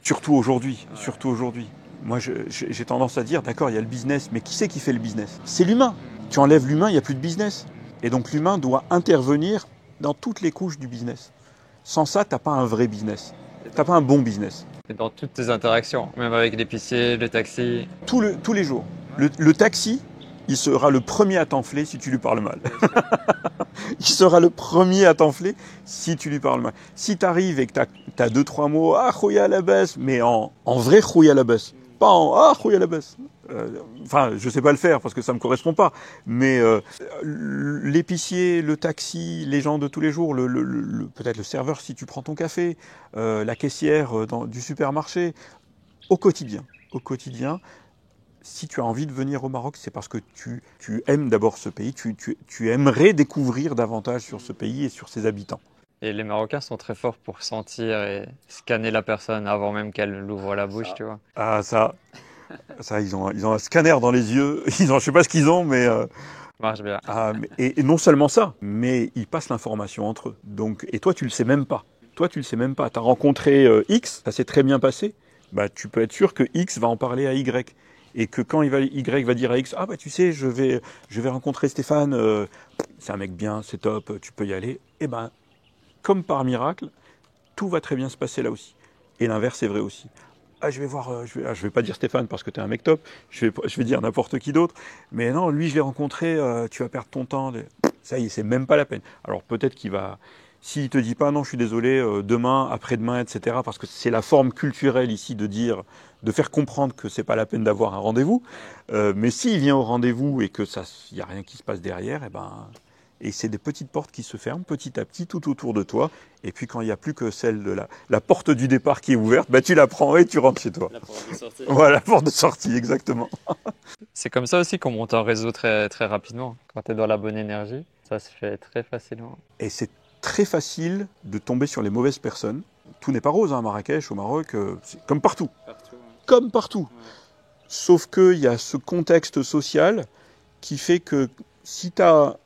Surtout aujourd'hui, surtout aujourd'hui. Moi, j'ai tendance à dire, d'accord, il y a le business, mais qui c'est qui fait le business? C'est l'humain. Tu enlèves l'humain, il n'y a plus de business. Et donc l'humain doit intervenir dans toutes les couches du business. Sans ça, tu n'as pas un vrai business. Tu n'as pas un bon business. Et dans toutes tes interactions, même avec l'épicier, le taxi. Tous les jours. Le taxi, il sera le premier à t'enfler si tu lui parles mal. Il sera le premier à t'enfler si tu lui parles mal. Si tu arrives et que tu as 2-3 mots, ah, khouya la baisse, mais en vrai khouya la baisse, pas en ah, khouya la baisse. Enfin, je sais pas le faire parce que ça me correspond pas. Mais l'épicier, le taxi, les gens de tous les jours, peut-être le serveur si tu prends ton café, la caissière du supermarché, au quotidien. Si tu as envie de venir au Maroc, c'est parce que tu aimes d'abord ce pays, tu aimerais découvrir davantage sur ce pays et sur ses habitants. Et les Marocains sont très forts pour sentir et scanner la personne avant même qu'elle ouvre la bouche, tu vois. Ah, ça, Ça, ils ont un scanner dans les yeux. Je sais pas ce qu'ils ont, mais, Marche bien. et non seulement ça, mais ils passent l'information entre eux. Donc, et toi, tu le sais même pas. Toi, tu le sais même pas. Tu as rencontré X, ça s'est très bien passé. Bah, tu peux être sûr que X va en parler à Y. Et que quand Y va dire à X, ah bah tu sais, je vais rencontrer Stéphane, c'est un mec bien, c'est top, tu peux y aller. Et ben, comme par miracle, tout va très bien se passer là aussi. Et l'inverse est vrai aussi. Ah, je vais voir, je vais pas dire Stéphane parce que tu es un mec top, je vais dire n'importe qui d'autre. Mais non, lui, je l'ai rencontré, tu vas perdre ton temps. Ça y est, c'est même pas la peine. Alors peut-être qu'il va, s'il te dit pas, non, je suis désolé, demain, après-demain, etc., parce que c'est la forme culturelle ici de dire, de faire comprendre que c'est pas la peine d'avoir un rendez-vous. Mais s'il vient au rendez-vous et que ça, il y a rien qui se passe derrière, et ben, et c'est des petites portes qui se ferment petit à petit tout autour de toi. Et puis quand il n'y a plus que celle de la porte du départ qui est ouverte, bah, tu la prends et tu rentres chez toi. La porte de sortie. Voilà, la porte de sortie, exactement. C'est comme ça aussi qu'on monte un réseau très, très rapidement. Quand tu es dans la bonne énergie, ça se fait très facilement. Et c'est très facile de tomber sur les mauvaises personnes. Tout n'est pas rose à Marrakech, au Maroc, c'est comme partout. Comme partout. Ouais. Sauf qu'il y a ce contexte social qui fait que si tu as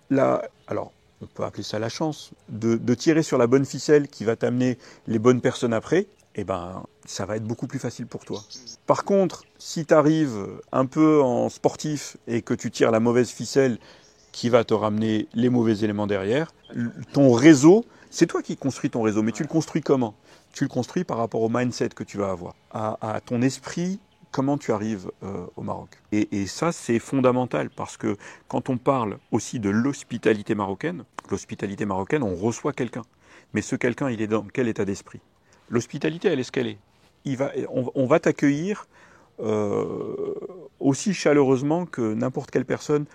alors on peut appeler ça la chance, de tirer sur la bonne ficelle qui va t'amener les bonnes personnes après, eh ben, ça va être beaucoup plus facile pour toi. Par contre, si tu arrives un peu en sportif et que tu tires la mauvaise ficelle qui va te ramener les mauvais éléments derrière, ton réseau, c'est toi qui construis ton réseau, mais tu le construis comment? Tu le construis par rapport au mindset que tu vas avoir, à ton esprit, comment tu arrives au Maroc. Et ça, c'est fondamental parce que quand on parle aussi de l'hospitalité marocaine, on reçoit quelqu'un. Mais ce quelqu'un, il est dans quel état d'esprit? L'hospitalité, elle est ce qu'elle est. On va t'accueillir aussi chaleureusement que n'importe quelle personne,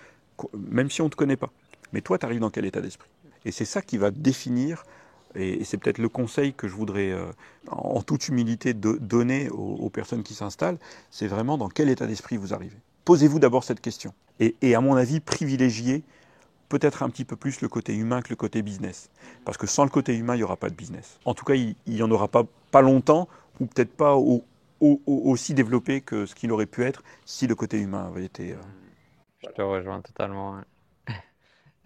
même si on ne te connaît pas. Mais toi, tu arrives dans quel état d'esprit? Et c'est ça qui va définir, et c'est peut-être le conseil que je voudrais, en toute humilité, donner aux personnes qui s'installent, c'est vraiment dans quel état d'esprit vous arrivez. Posez-vous d'abord cette question. Et à mon avis, privilégiez peut-être un petit peu plus le côté humain que le côté business. Parce que sans le côté humain, il n'y aura pas de business. En tout cas, il n'y en aura pas longtemps, ou peut-être pas aussi développé que ce qu'il aurait pu être si le côté humain avait été... Je te rejoins totalement. Ouais.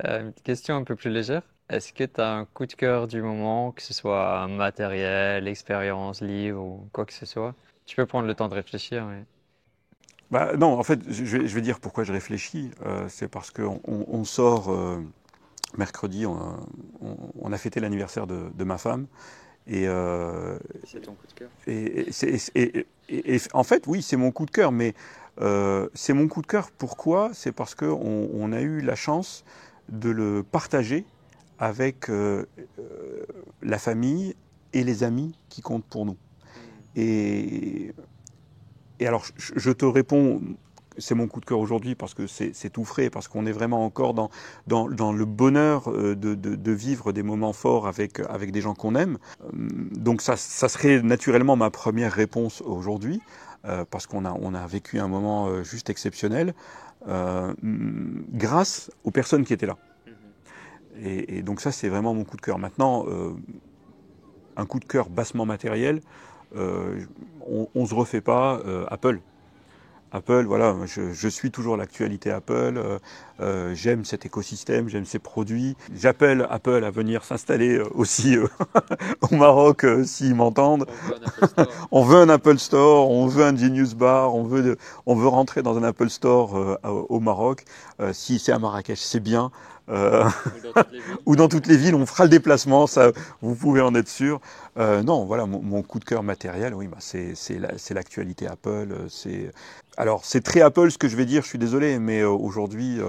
Une question un peu plus légère. Est-ce que tu as un coup de cœur du moment, que ce soit matériel, expérience, livre ou quoi que ce soit? Tu peux prendre le temps de réfléchir. Mais... Bah, non, en fait, je vais dire pourquoi je réfléchis. C'est parce qu'on sort mercredi, on a fêté l'anniversaire de ma femme. Et, C'est ton coup de cœur? et en fait, oui, c'est mon coup de cœur, mais c'est mon coup de cœur. Pourquoi? C'est parce qu'on a eu la chance de le partager avec la famille et les amis qui comptent pour nous. Et alors, je te réponds, c'est mon coup de cœur aujourd'hui parce que c'est tout frais, parce qu'on est vraiment encore dans le bonheur de vivre des moments forts avec des gens qu'on aime. Donc ça serait naturellement ma première réponse aujourd'hui, parce qu'on a vécu un moment juste exceptionnel, grâce aux personnes qui étaient là. Et donc ça, c'est vraiment mon coup de cœur. Maintenant, un coup de cœur bassement matériel, on se refait pas Apple. Apple, voilà, je suis toujours l'actualité Apple, j'aime cet écosystème, j'aime ces produits. J'appelle Apple à venir s'installer aussi au Maroc s'ils m'entendent. On veut un Apple Store, on veut un Genius Bar, on veut rentrer dans un Apple Store au Maroc. Si c'est à Marrakech, c'est bien. Ou dans toutes les villes, on fera le déplacement, ça, vous pouvez en être sûr. Non, voilà, mon coup de cœur matériel, oui, bah, c'est l'actualité Apple. Alors, c'est très Apple ce que je vais dire, je suis désolé, mais aujourd'hui,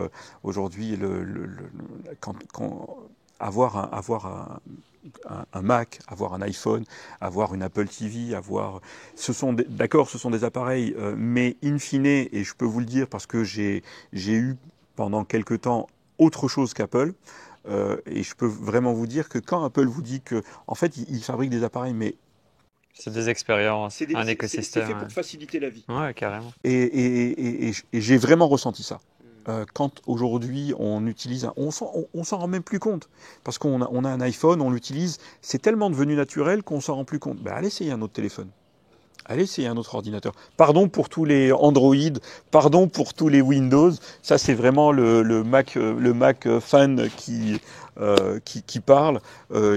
avoir un Mac, avoir un iPhone, avoir une Apple TV, ce sont des appareils, mais in fine, et je peux vous le dire parce que j'ai eu pendant quelque temps autre chose qu'Apple, et je peux vraiment vous dire que quand Apple vous dit que, en fait, il fabrique des appareils, mais c'est des expériences, un écosystème. C'est fait pour faciliter la vie. Ouais, carrément. Et j'ai vraiment ressenti ça. Quand aujourd'hui on utilise, on s'en rend même plus compte. Parce qu'on a un iPhone, on l'utilise, c'est tellement devenu naturel qu'on s'en rend plus compte. Ben, allez essayer un autre téléphone. Allez essayer un autre ordinateur. Pardon pour tous les Android, pardon pour tous les Windows. Ça, c'est vraiment le Mac fan qui parle.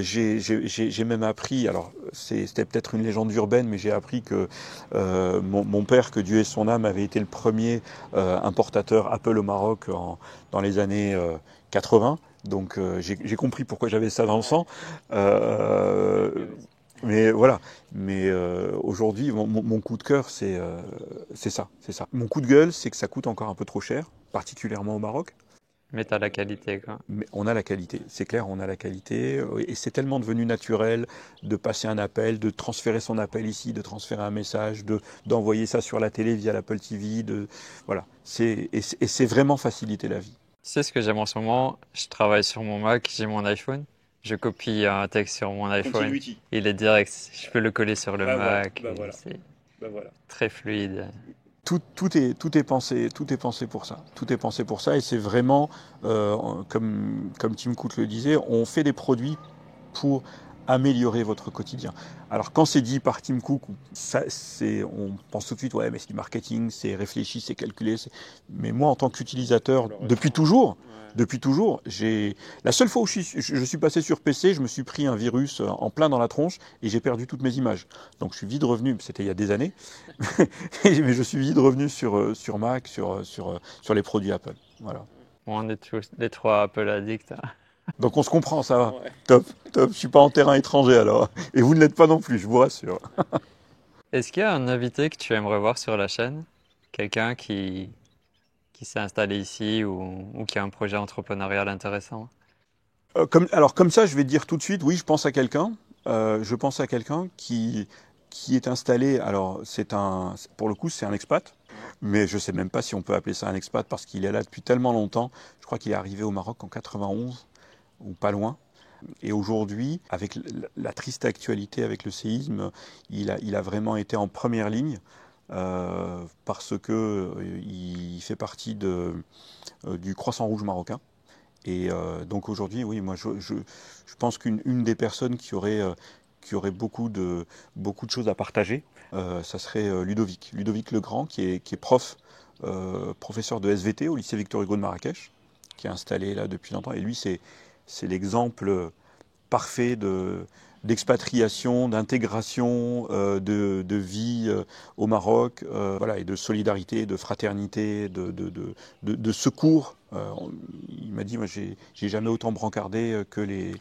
J'ai même appris, alors c'était peut-être une légende urbaine, mais j'ai appris que mon père, que Dieu ait son âme, avait été le premier importateur Apple au Maroc dans les années 80. Donc j'ai compris pourquoi j'avais ça dans le sang. Euh, mais voilà. Mais aujourd'hui, mon coup de cœur, c'est ça, c'est ça. Mon coup de gueule, c'est que ça coûte encore un peu trop cher, particulièrement au Maroc. Mais t'as la qualité, quoi. Mais on a la qualité, c'est clair, on a la qualité. Et c'est tellement devenu naturel de passer un appel, de transférer son appel ici, de transférer un message, d'envoyer ça sur la télé via l'Apple TV. Voilà. Et c'est vraiment faciliter la vie. Tu sais ce que j'aime en ce moment? Je travaille sur mon Mac, j'ai mon iPhone. Je copie un texte sur mon iPhone. Continuity. Il est direct. Je peux le coller sur le Bah voilà, Mac. bah voilà, C'est bah voilà. très fluide. Tout est pensé pour ça. Tout est pensé pour ça et c'est vraiment, comme Tim Cook le disait, on fait des produits pour améliorer votre quotidien. Alors quand c'est dit par Tim Cook, on pense tout de suite, ouais, mais c'est du marketing, c'est réfléchi, c'est calculé. Mais moi, en tant qu'utilisateur, depuis toujours, la seule fois où je suis passé sur PC, je me suis pris un virus en plein dans la tronche et j'ai perdu toutes mes images. Donc je suis vite revenu, c'était il y a des années, mais je suis vite revenu sur Mac, sur les produits Apple. Voilà. Bon, on est tous les trois Apple addicts, hein. Donc on se comprend, ça va. Ouais. Top, top. Je suis pas en terrain étranger alors. Et vous ne l'êtes pas non plus, je vous rassure. Est-ce qu'il y a un invité que tu aimerais voir sur la chaîne? Quelqu'un qui s'est installé ici ou qui a un projet entrepreneurial intéressant? Alors comme ça, je vais te dire tout de suite, oui, je pense à quelqu'un. Je pense à quelqu'un qui est installé. Alors pour le coup, c'est un expat. Mais je sais même pas si on peut appeler ça un expat parce qu'il est là depuis tellement longtemps. Je crois qu'il est arrivé au Maroc en 91 ou pas loin. Et aujourd'hui, avec la triste actualité avec le séisme, il a vraiment été en première ligne parce que il fait partie du Croissant Rouge marocain. Et donc aujourd'hui, oui, moi je pense qu'une des personnes qui aurait beaucoup de choses à partager, ça serait Ludovic Legrand, qui est professeur de SVT au lycée Victor Hugo de Marrakech, qui est installé là depuis longtemps. Et lui, c'est l'exemple parfait d'expatriation, d'intégration, de vie au Maroc, voilà, et de solidarité, de fraternité, de secours. Il m'a dit, moi, j'ai jamais autant brancardé que les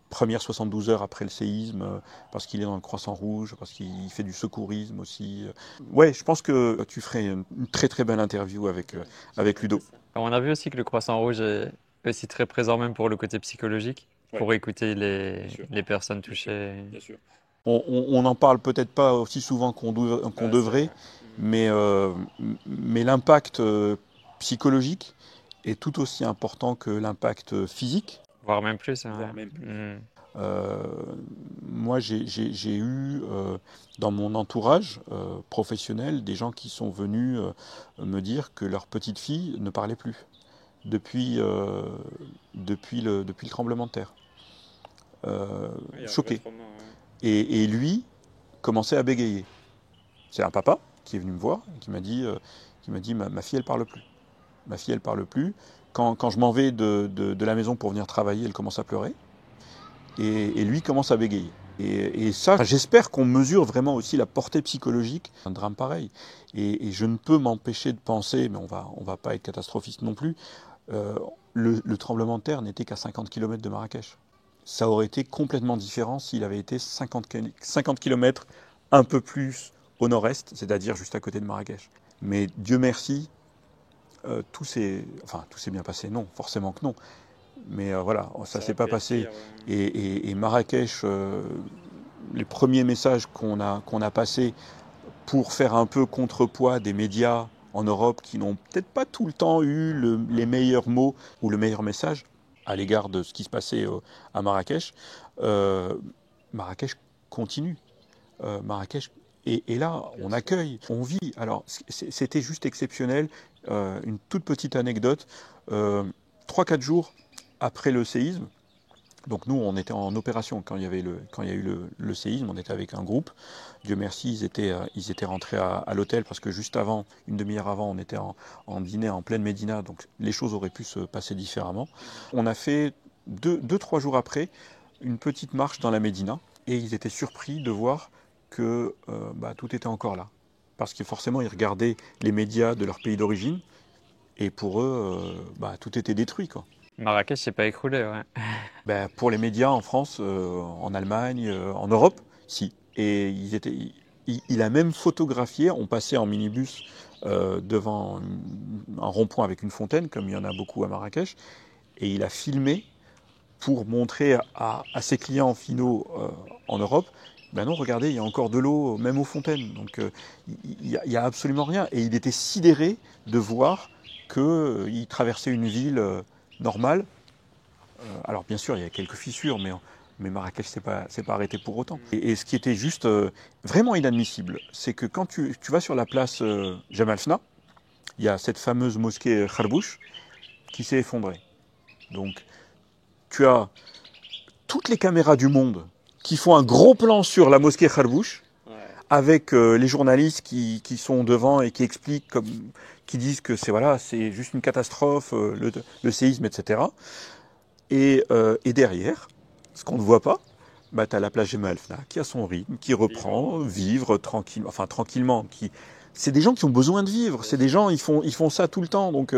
premières 72 heures après le séisme, parce qu'il est dans le Croissant Rouge, parce qu'il fait du secourisme aussi. Ouais, je pense que tu ferais une très très belle interview avec Ludo. On a vu aussi que le Croissant Rouge est aussi très présent même pour le côté psychologique, pour écouter les personnes touchées. Bien sûr. On n'en parle peut-être pas aussi souvent qu'on devrait, mais l'impact psychologique est tout aussi important que l'impact physique. Voire même plus, hein. Voire même plus. Moi, j'ai eu dans mon entourage professionnel des gens qui sont venus me dire que leur petite fille ne parlait plus depuis le tremblement de terre. Choqué. Et lui commençait à bégayer. C'est un papa qui est venu me voir et qui m'a dit, ma fille elle parle plus. Ma fille elle parle plus. Quand je m'en vais de la maison pour venir travailler, elle commence à pleurer. Et lui commence à bégayer. Et ça, j'espère qu'on mesure vraiment aussi la portée psychologique d'un drame pareil. Et je ne peux m'empêcher de penser, mais on va pas être catastrophiste non plus, le tremblement de terre n'était qu'à 50 km de Marrakech. Ça aurait été complètement différent s'il avait été 50 km un peu plus au nord-est, c'est-à-dire juste à côté de Marrakech. Mais Dieu merci, tout s'est bien passé. Non, forcément que non. Mais voilà, ça s'est pas passé. Et Marrakech, les premiers messages qu'on a passés pour faire un peu contrepoids des médias en Europe qui n'ont peut-être pas tout le temps eu les meilleurs mots ou le meilleur message à l'égard de ce qui se passait à Marrakech. Marrakech continue. Marrakech est là, on accueille, on vit. Alors, c'était juste exceptionnel. Une toute petite anecdote. 3-4 jours après le séisme, Donc nous, on était en opération quand il y a eu le séisme, on était avec un groupe. Dieu merci, ils étaient rentrés à l'hôtel parce que juste avant, une demi-heure avant, on était en dîner en pleine Médina, donc les choses auraient pu se passer différemment. On a fait 3 jours après une petite marche dans la Médina et ils étaient surpris de voir que tout était encore là. Parce que forcément, ils regardaient les médias de leur pays d'origine et pour eux, tout était détruit, quoi. Marrakech s'est pas écroulé, ouais. Pour les médias en France, en Allemagne, en Europe, si. Et il a même photographié, on passait en minibus devant un rond-point avec une fontaine, comme il y en a beaucoup à Marrakech, et il a filmé pour montrer à ses clients finaux en Europe, ben non, regardez, il y a encore de l'eau, même aux fontaines. Donc il n'y a absolument rien. Et il était sidéré de voir qu'il traversait une ville normale. Alors bien sûr, il y a quelques fissures, mais Marrakech s'est pas arrêté pour autant. Et ce qui était juste vraiment inadmissible, c'est que quand tu vas sur la place Jemaa el-Fna, il y a cette fameuse mosquée Kharbouch qui s'est effondrée. Donc tu as toutes les caméras du monde qui font un gros plan sur la mosquée Kharbouch, avec les journalistes qui sont devant et qui expliquent, qui disent que c'est juste une catastrophe, le séisme, etc. Et derrière, ce qu'on ne voit pas, tu as la plage Jemaa el-Fna qui a son rythme, qui reprend, vivre tranquillement, tranquillement. C'est des gens qui ont besoin de vivre, c'est des gens, ils font ça tout le temps. Donc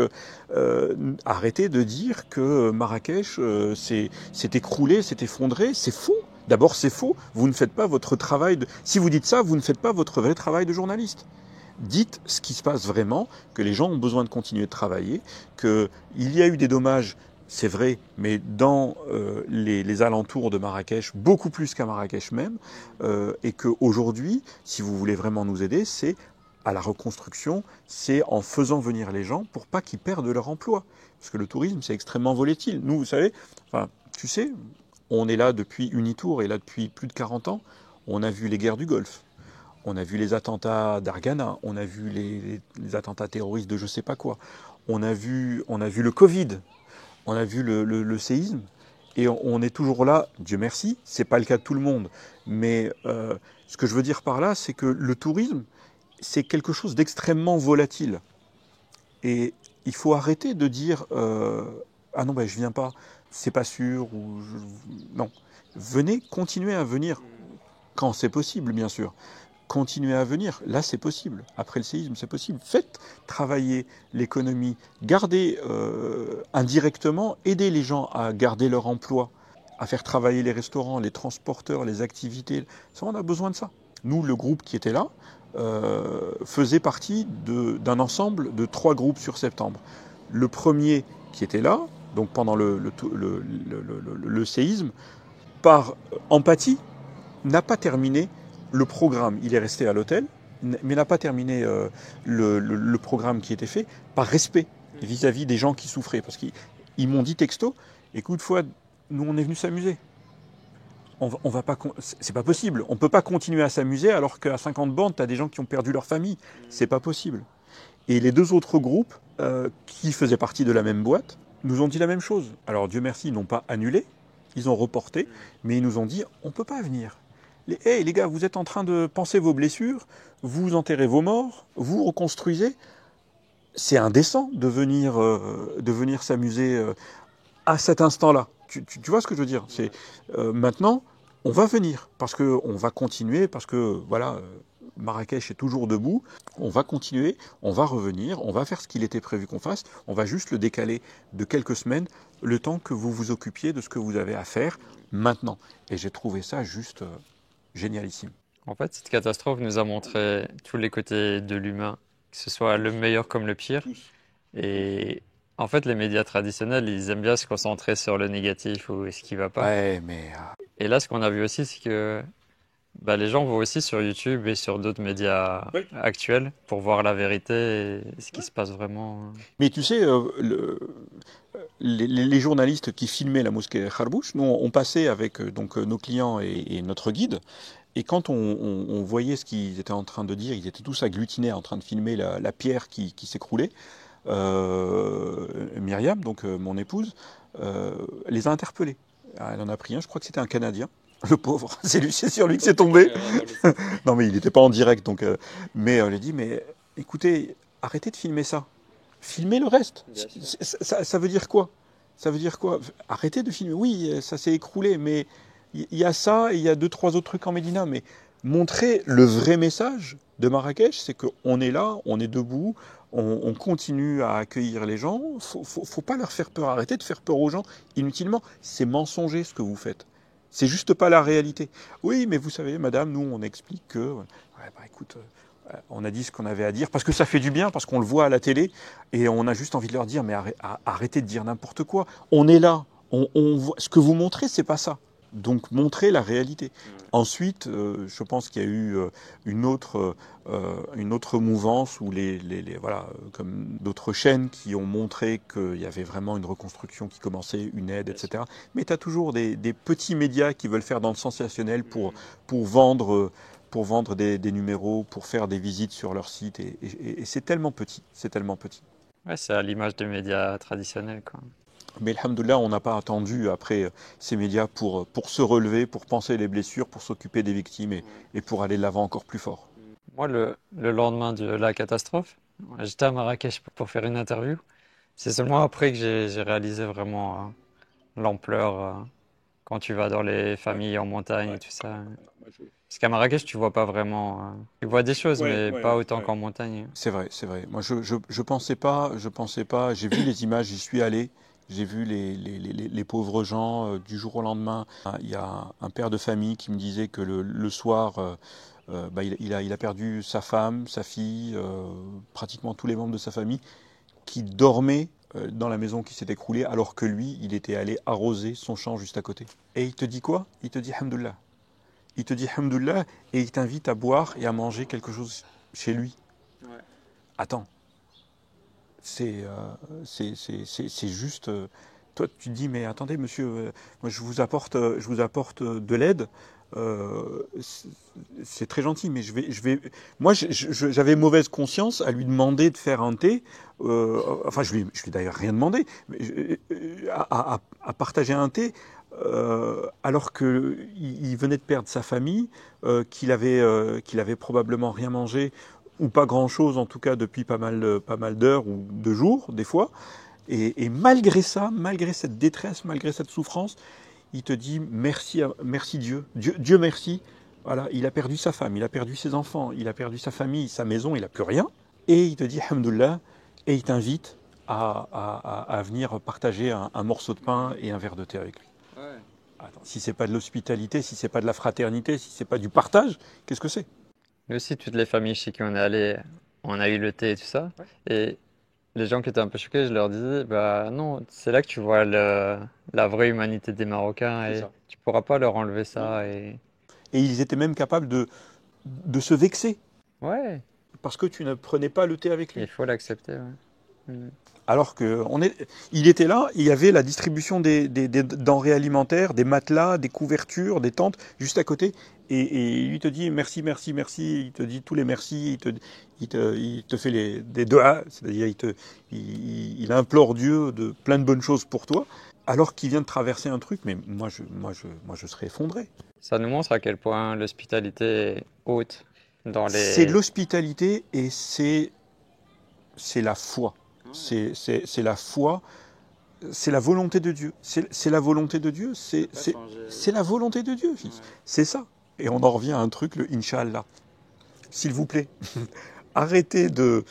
arrêtez de dire que Marrakech s'est écroulé, s'est effondré, c'est faux. D'abord, c'est faux. Vous ne faites pas votre travail Si vous dites ça, vous ne faites pas votre vrai travail de journaliste. Dites ce qui se passe vraiment, que les gens ont besoin de continuer de travailler, qu'il y a eu des dommages, c'est vrai, mais dans les alentours de Marrakech, beaucoup plus qu'à Marrakech même, et qu'aujourd'hui, si vous voulez vraiment nous aider, c'est à la reconstruction, c'est en faisant venir les gens pour pas qu'ils perdent leur emploi. Parce que le tourisme, c'est extrêmement volatile. Nous, vous savez, tu sais, on est là depuis Unitour, et là depuis plus de 40 ans, on a vu les guerres du Golfe. On a vu les attentats d'Argana, on a vu les attentats terroristes de je sais pas quoi. On a vu le Covid, on a vu le séisme, et on est toujours là, Dieu merci, c'est pas le cas de tout le monde. Mais ce que je veux dire par là, c'est que le tourisme, c'est quelque chose d'extrêmement volatile. Et il faut arrêter de dire ah non, je viens pas, c'est pas sûr, non. Venez, continuez à venir, quand c'est possible, bien sûr. Continuez à venir, là c'est possible. Après le séisme, c'est possible. Faites travailler l'économie, gardez indirectement, aidez les gens à garder leur emploi, à faire travailler les restaurants, les transporteurs, les activités. Ça, on a besoin de ça. Nous, le groupe qui était là, faisait partie d'un ensemble de 3 groupes sur septembre. Le premier qui était là, donc pendant le séisme, par empathie, n'a pas terminé le programme. Il est resté à l'hôtel, mais n'a pas terminé le programme qui était fait par respect vis-à-vis des gens qui souffraient. Parce qu'ils m'ont dit texto, écoute Fouad, nous on est venus s'amuser. On va pas, c'est pas possible. On peut pas continuer à s'amuser alors qu'à 50 bornes, tu as des gens qui ont perdu leur famille. C'est pas possible. Et les 2 autres groupes qui faisaient partie de la même boîte nous ont dit la même chose. Alors Dieu merci, ils n'ont pas annulé, ils ont reporté, mais ils nous ont dit on peut pas venir. Les gars, vous êtes en train de penser vos blessures, vous enterrez vos morts, vous reconstruisez. C'est indécent de venir s'amuser à cet instant-là. Tu vois ce que je veux dire? C'est maintenant, on va venir parce que on va continuer, parce que voilà, Marrakech est toujours debout. On va continuer, on va revenir, on va faire ce qu'il était prévu qu'on fasse. On va juste le décaler de quelques semaines, le temps que vous vous occupiez de ce que vous avez à faire maintenant. Et j'ai trouvé ça juste génialissime. En fait, cette catastrophe nous a montré tous les côtés de l'humain, que ce soit le meilleur comme le pire. Et en fait, les médias traditionnels, ils aiment bien se concentrer sur le négatif ou ce qui va pas. Ouais, mais Et là, ce qu'on a vu aussi, c'est que les gens vont aussi sur YouTube et sur d'autres médias actuels pour voir la vérité et ce qui se passe vraiment. Mais tu sais, les journalistes qui filmaient la mosquée Kharbouch, nous on passait avec nos clients et notre guide, et quand on voyait ce qu'ils étaient en train de dire, ils étaient tous agglutinés en train de filmer la pierre qui s'écroulait. Myriam, donc mon épouse, les a interpellés. Ah, elle en a pris un, je crois que c'était un Canadien. Le pauvre, c'est sur lui que c'est tombé. Non, mais il n'était pas en direct, donc. Mais elle a dit, mais écoutez, arrêtez de filmer ça. Filmez le reste. Ça veut dire quoi? Ça veut dire quoi? Arrêtez de filmer. Oui, ça s'est écroulé, mais il y a ça et il y a 2, 3 autres trucs en Médina. Mais montrer le vrai message de Marrakech, c'est qu'on est là, on est debout, on continue à accueillir les gens. Faut pas leur faire peur. Arrêtez de faire peur aux gens inutilement. C'est mensonger ce que vous faites. C'est juste pas la réalité. Oui, mais vous savez, madame, nous, on explique que, ouais, bah, écoute, on a dit ce qu'on avait à dire, parce que ça fait du bien, parce qu'on le voit à la télé, et on a juste envie de leur dire, mais arrêtez de dire n'importe quoi. On est là. On voit, ce que vous montrez, c'est pas ça. Donc, montrez la réalité. Ensuite, je pense qu'il y a eu une autre mouvance où voilà, comme d'autres chaînes qui ont montré qu'il y avait vraiment une reconstruction qui commençait, une aide, etc. Mais tu as toujours des petits médias qui veulent faire dans le sensationnel pour vendre des numéros, pour faire des visites sur leur site. Et c'est tellement petit, c'est tellement petit. Ouais, c'est à l'image des médias traditionnels, quoi. Mais alhamdoulilah, on n'a pas attendu après ces médias pour se relever, pour penser les blessures, pour s'occuper des victimes et pour aller de l'avant encore plus fort. Moi, le lendemain de la catastrophe, j'étais à Marrakech pour faire une interview. C'est seulement après que j'ai réalisé vraiment l'ampleur quand tu vas dans les familles en montagne et tout ça. Parce qu'à Marrakech, tu vois pas vraiment. Tu vois des choses, mais pas autant qu'en montagne. C'est vrai, c'est vrai. Moi, je pensais pas. J'ai vu les images, j'y suis allé. J'ai vu les pauvres gens du jour au lendemain. Il y a un père de famille qui me disait que le soir, bah, il a perdu sa femme, sa fille, pratiquement tous les membres de sa famille, qui dormaient dans la maison qui s'est écroulée, alors que lui, il était allé arroser son champ juste à côté. Et il te dit quoi? Il te dit Hamdoullah. Il te dit Hamdoullah et il t'invite à boire et à manger quelque chose chez lui. Ouais. Attends. C'est juste. Toi, tu te dis, mais attendez, monsieur, moi, je vous apporte de l'aide. C'est très gentil, mais moi, j'avais mauvaise conscience à lui demander de faire un thé. Enfin, je lui ai d'ailleurs rien demandé, mais à partager un thé. Alors qu'il venait de perdre sa famille, qu'il avait probablement rien mangé, ou pas grand-chose en tout cas depuis pas mal d'heures ou de jours des fois, et malgré ça, malgré cette détresse, malgré cette souffrance, il te dit merci Dieu, Dieu merci. Voilà, il a perdu sa femme, il a perdu ses enfants, il a perdu sa famille, sa maison, il n'a plus rien, et il te dit Hamdoullah, et il t'invite à venir partager un morceau de pain et un verre de thé avec lui. Ouais. Attends, si c'est pas de l'hospitalité, si c'est pas de la fraternité, si c'est pas du partage, qu'est-ce que c'est? Mais aussi, toutes les familles chez qui on est allé, on a eu le thé et tout ça. Ouais. Et les gens qui étaient un peu choqués, je leur disais, bah non, c'est là que tu vois la vraie humanité des Marocains et tu pourras pas leur enlever ça. Et ils étaient même capables de se vexer. Ouais. Parce que tu ne prenais pas le thé avec lui. Il faut l'accepter, ouais. Alors il était là, il y avait la distribution des denrées alimentaires, des matelas, des couvertures, des tentes, juste à côté. Et il te dit merci, merci, merci. Il te dit tous les merci. Il te fait des doigts, c'est-à-dire il implore Dieu de plein de bonnes choses pour toi. Alors qu'il vient de traverser un truc, mais moi je serais effondré. Ça nous montre à quel point l'hospitalité est haute dans les. C'est l'hospitalité et c'est la foi. C'est la foi, c'est la volonté de Dieu. C'est la volonté de Dieu, c'est la volonté de Dieu, fils. Ouais. C'est ça. Et on en revient à un truc, le Inch'Allah. S'il vous plaît, arrêtez de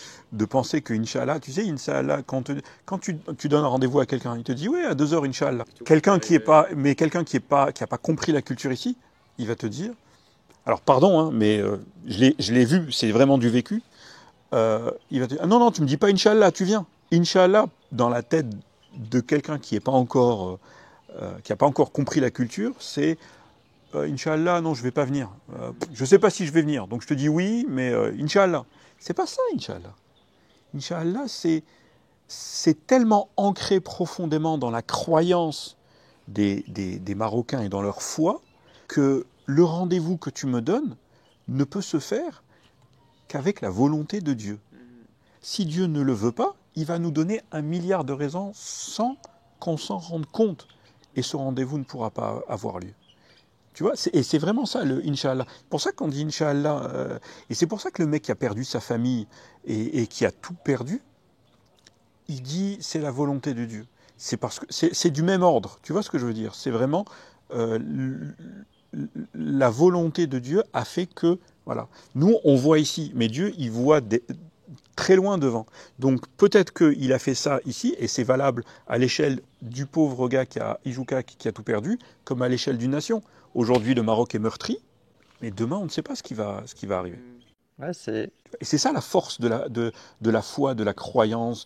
penser que Inch'Allah, tu sais, Inch'Allah, quand tu donnes un rendez-vous à quelqu'un, il te dit, ouais, à 2h, Inch'Allah. Quelqu'un qui n'a pas compris la culture ici, il va te dire, alors pardon, hein, mais je l'ai vu, c'est vraiment du vécu. Il va te dire, ah non, tu me dis pas Inch'Allah, tu viens. Inch'Allah, dans la tête de quelqu'un qui n'a pas encore compris la culture, c'est Inch'Allah, non, je vais pas venir. Je sais pas si je vais venir, donc je te dis oui, mais Inch'Allah. C'est pas ça, Inch'Allah. Inch'Allah, c'est tellement ancré profondément dans la croyance des Marocains et dans leur foi que le rendez-vous que tu me donnes ne peut se faire qu'avec la volonté de Dieu. Si Dieu ne le veut pas, il va nous donner 1 milliard de raisons sans qu'on s'en rende compte. et ce rendez-vous ne pourra pas avoir lieu. Tu vois, et c'est vraiment ça le Inch'Allah. C'est pour ça qu'on dit Inch'Allah, et c'est pour ça que le mec qui a perdu sa famille et qui a tout perdu, il dit c'est la volonté de Dieu. C'est parce que c'est du même ordre. Tu vois ce que je veux dire? C'est vraiment euh, la volonté de Dieu a fait que voilà. Nous on voit ici, mais Dieu il voit très loin devant. Donc peut-être qu'il a fait ça ici et c'est valable à l'échelle du pauvre gars Ijuka qui a tout perdu, comme à l'échelle d'une nation. Aujourd'hui le Maroc est meurtri, mais demain on ne sait pas ce qui va arriver. Ouais, Et c'est ça la force de la foi, de la croyance.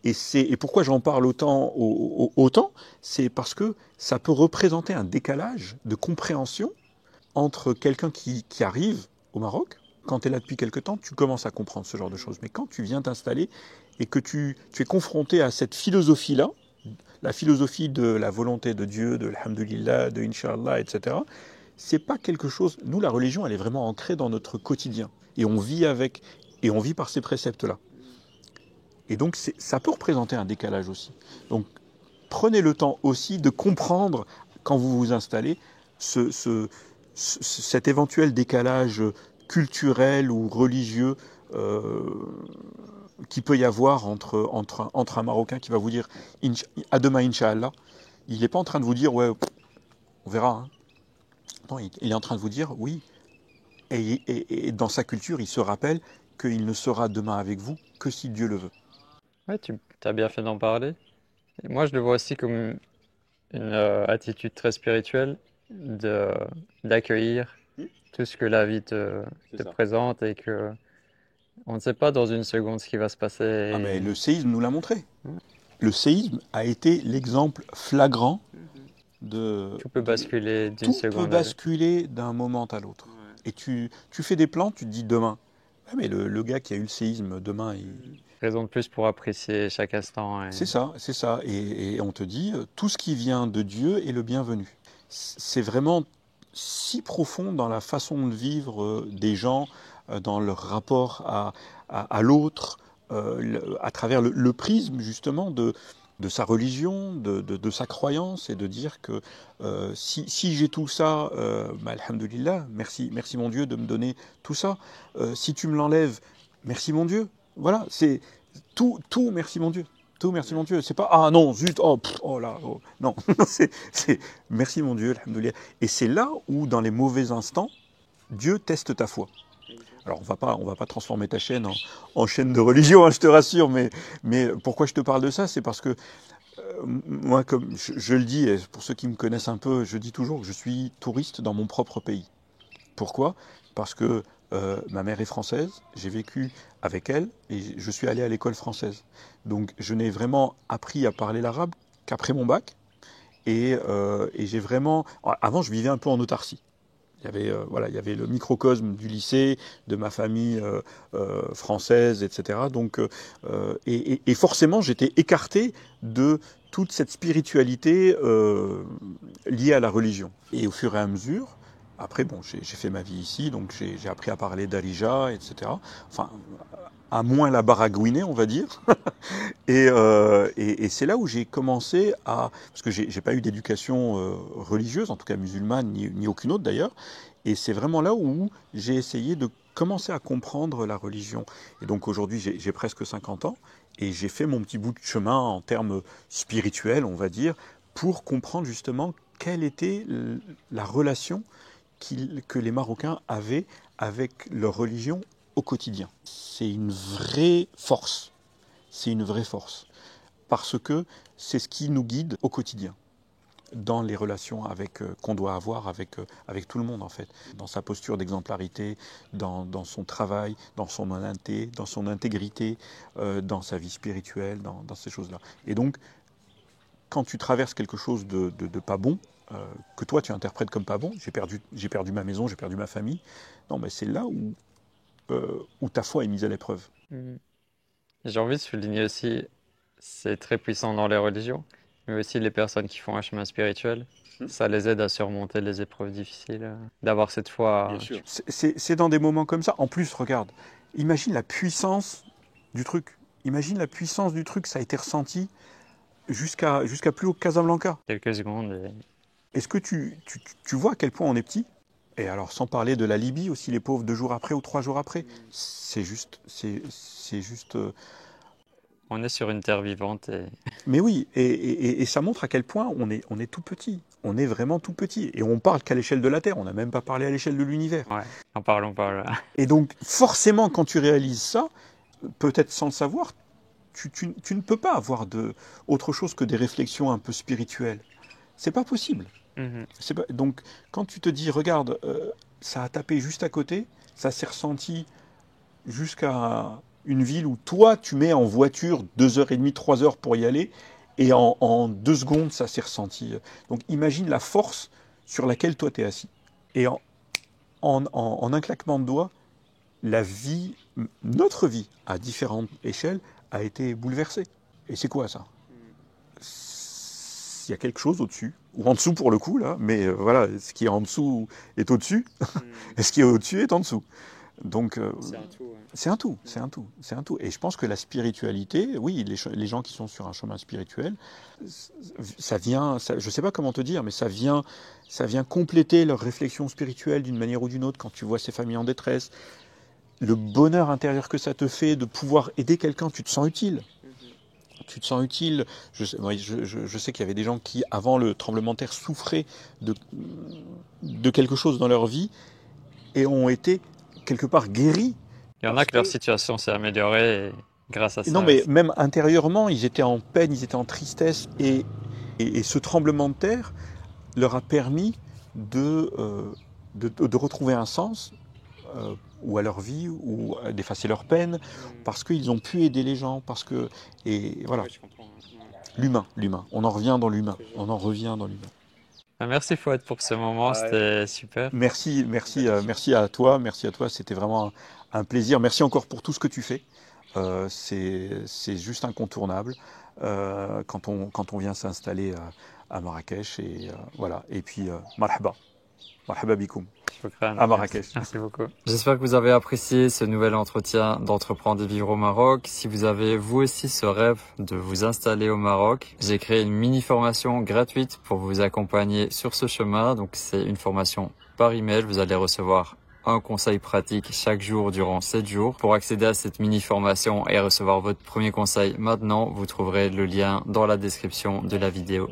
Et pourquoi j'en parle autant, c'est parce que ça peut représenter un décalage de compréhension entre quelqu'un qui arrive au Maroc. Quand tu es là depuis quelque temps, tu commences à comprendre ce genre de choses. Mais quand tu viens t'installer et que tu es confronté à cette philosophie-là, la philosophie de la volonté de Dieu, de l'Alhamdulillah, de Inch'Allah, etc., c'est pas quelque chose. Nous, la religion, elle est vraiment ancrée dans notre quotidien. Et on vit avec, et on vit par ces préceptes-là. Et donc, ça peut représenter un décalage aussi. Donc, prenez le temps aussi de comprendre, quand vous vous installez, cet éventuel décalage culturel ou religieux qu'il peut y avoir entre un Marocain qui va vous dire à demain, Inch'Allah. Il n'est pas en train de vous dire, ouais, on verra. Hein. Non, il est en train de vous dire, oui. Et dans sa culture, il se rappelle qu'il ne sera demain avec vous que si Dieu le veut. ouais, tu as bien fait d'en parler. Et moi, je le vois aussi comme une attitude très spirituelle de d'accueillir tout ce que la vie te présente et que on ne sait pas dans une seconde ce qui va se passer. Ah mais le séisme nous l'a montré. Le séisme a été l'exemple flagrant de... Tout peut basculer d'une Tout peut seconde à l'autre. basculer d'un moment à l'autre. Et tu fais des plans, tu te dis demain. Ah mais le gars qui a eu le séisme, demain, Raison de plus pour apprécier chaque instant. c'est ça, c'est ça. Et on te dit, tout ce qui vient de Dieu est le bienvenu. C'est vraiment si profond dans la façon de vivre des gens, dans leur rapport à l'autre, à travers le prisme justement de sa religion, de sa croyance, et de dire que si j'ai tout ça, alhamdoulilah, merci mon Dieu de me donner tout ça. Si tu me l'enlèves, merci mon Dieu. Voilà, c'est tout, merci mon Dieu. Tout, merci mon Dieu. C'est pas, ah non, zut, oh là, oh. Non, c'est merci mon Dieu, alhamdoulilah. Et c'est là où, dans les mauvais instants, Dieu teste ta foi. Alors, on va pas transformer ta chaîne en chaîne de religion, hein, je te rassure, mais pourquoi je te parle de ça, c'est parce que moi, comme je le dis, et pour ceux qui me connaissent un peu, je dis toujours que je suis touriste dans mon propre pays. Pourquoi? Parce que ma mère est française, j'ai vécu avec elle et je suis allé à l'école française. Donc je n'ai vraiment appris à parler l'arabe qu'après mon bac. Et j'ai vraiment... Avant, je vivais un peu en autarcie. Il y avait le microcosme du lycée, de ma famille française, etc. Donc, et forcément, j'étais écarté de toute cette spiritualité liée à la religion. Et au fur et à mesure, après, bon, j'ai fait ma vie ici, donc j'ai appris à parler d'Arija, etc. Enfin, à moins la baragouiner, on va dire. Et c'est là où j'ai commencé à... Parce que j'ai pas eu d'éducation religieuse, en tout cas musulmane, ni aucune autre d'ailleurs. Et c'est vraiment là où j'ai essayé de commencer à comprendre la religion. Et donc aujourd'hui, j'ai presque 50 ans, et j'ai fait mon petit bout de chemin en termes spirituels, on va dire, pour comprendre justement quelle était la relation que les Marocains avaient avec leur religion au quotidien. C'est une vraie force. C'est une vraie force. Parce que c'est ce qui nous guide au quotidien, dans les relations qu'on doit avoir avec tout le monde, en fait. Dans sa posture d'exemplarité, dans son travail, dans son honnêteté, dans son intégrité, dans sa vie spirituelle, dans ces choses-là. Et donc, quand tu traverses quelque chose de pas bon, que toi tu interprètes comme pas bon, j'ai perdu ma maison, j'ai perdu ma famille, non, mais c'est là où ta foi est mise à l'épreuve. Mhm. J'ai envie de souligner aussi, c'est très puissant dans les religions, mais aussi les personnes qui font un chemin spirituel. Ça les aide à surmonter les épreuves difficiles, d'avoir cette foi. Bien sûr. C'est dans des moments comme ça. En plus, regarde, imagine la puissance du truc. Imagine la puissance du truc, ça a été ressenti jusqu'à plus haut que Casablanca. Quelques secondes. Est-ce que tu vois à quel point on est petit? Et alors, sans parler de la Libye aussi, les pauvres 2 jours après ou 3 jours après. C'est juste. On est sur une terre vivante et Mais oui, et ça montre à quel point on est tout petit. On est vraiment tout petit. Et on parle qu'à l'échelle de la Terre. On n'a même pas parlé à l'échelle de l'univers. ouais, en parlons pas là. Et donc, forcément, quand tu réalises ça, peut-être sans le savoir, tu ne peux pas avoir autre chose que des réflexions un peu spirituelles. C'est pas possible. Mhm. Donc, quand tu te dis, regarde, ça a tapé juste à côté, ça s'est ressenti jusqu'à une ville où toi, tu mets en voiture 2h30, 3 heures pour y aller, et en 2 secondes, ça s'est ressenti. Donc, imagine la force sur laquelle toi, tu es assis. Et en un claquement de doigts, la vie, notre vie, à différentes échelles, a été bouleversée. Et c'est quoi ça? Il y a quelque chose au-dessus, ou en dessous pour le coup, là, mais voilà, ce qui est en dessous est au-dessus, et ce qui est au-dessus est en dessous. Donc, C'est un tout. Ouais. c'est un tout, c'est un tout, c'est un tout. Et je pense que la spiritualité, oui, les gens qui sont sur un chemin spirituel, ça vient, je ne sais pas comment te dire, mais ça vient compléter leur réflexion spirituelle d'une manière ou d'une autre quand tu vois ces familles en détresse. Le bonheur intérieur que ça te fait de pouvoir aider quelqu'un, tu te sens utile. Tu te sens utile. Je sais qu'il y avait des gens qui, avant le tremblement de terre, souffraient de quelque chose dans leur vie et ont été quelque part guéris. Il y en a que leur situation s'est améliorée grâce à ça. Non, mais même intérieurement, ils étaient en peine, ils étaient en tristesse et ce tremblement de terre leur a permis de retrouver un sens ou à leur vie, ou d'effacer leur peine, parce qu'ils ont pu aider les gens, et voilà. Ouais, je comprends. L'humain. On en revient dans l'humain. On en revient dans l'humain. Merci Fouad pour ce moment, c'était super. Merci à toi. Merci à toi. C'était vraiment un plaisir. Merci encore pour tout ce que tu fais. C'est juste incontournable quand on vient s'installer à Marrakech. Et voilà. Et puis, marhaba. Marhaba bikoum. À Marrakech. Merci beaucoup. J'espère que vous avez apprécié ce nouvel entretien d'entreprendre et vivre au Maroc. Si vous avez vous aussi ce rêve de vous installer au Maroc, j'ai créé une mini formation gratuite pour vous accompagner sur ce chemin. Donc c'est une formation par email. Vous allez recevoir un conseil pratique chaque jour durant 7 jours. Pour accéder à cette mini formation et recevoir votre premier conseil maintenant, vous trouverez le lien dans la description de la vidéo.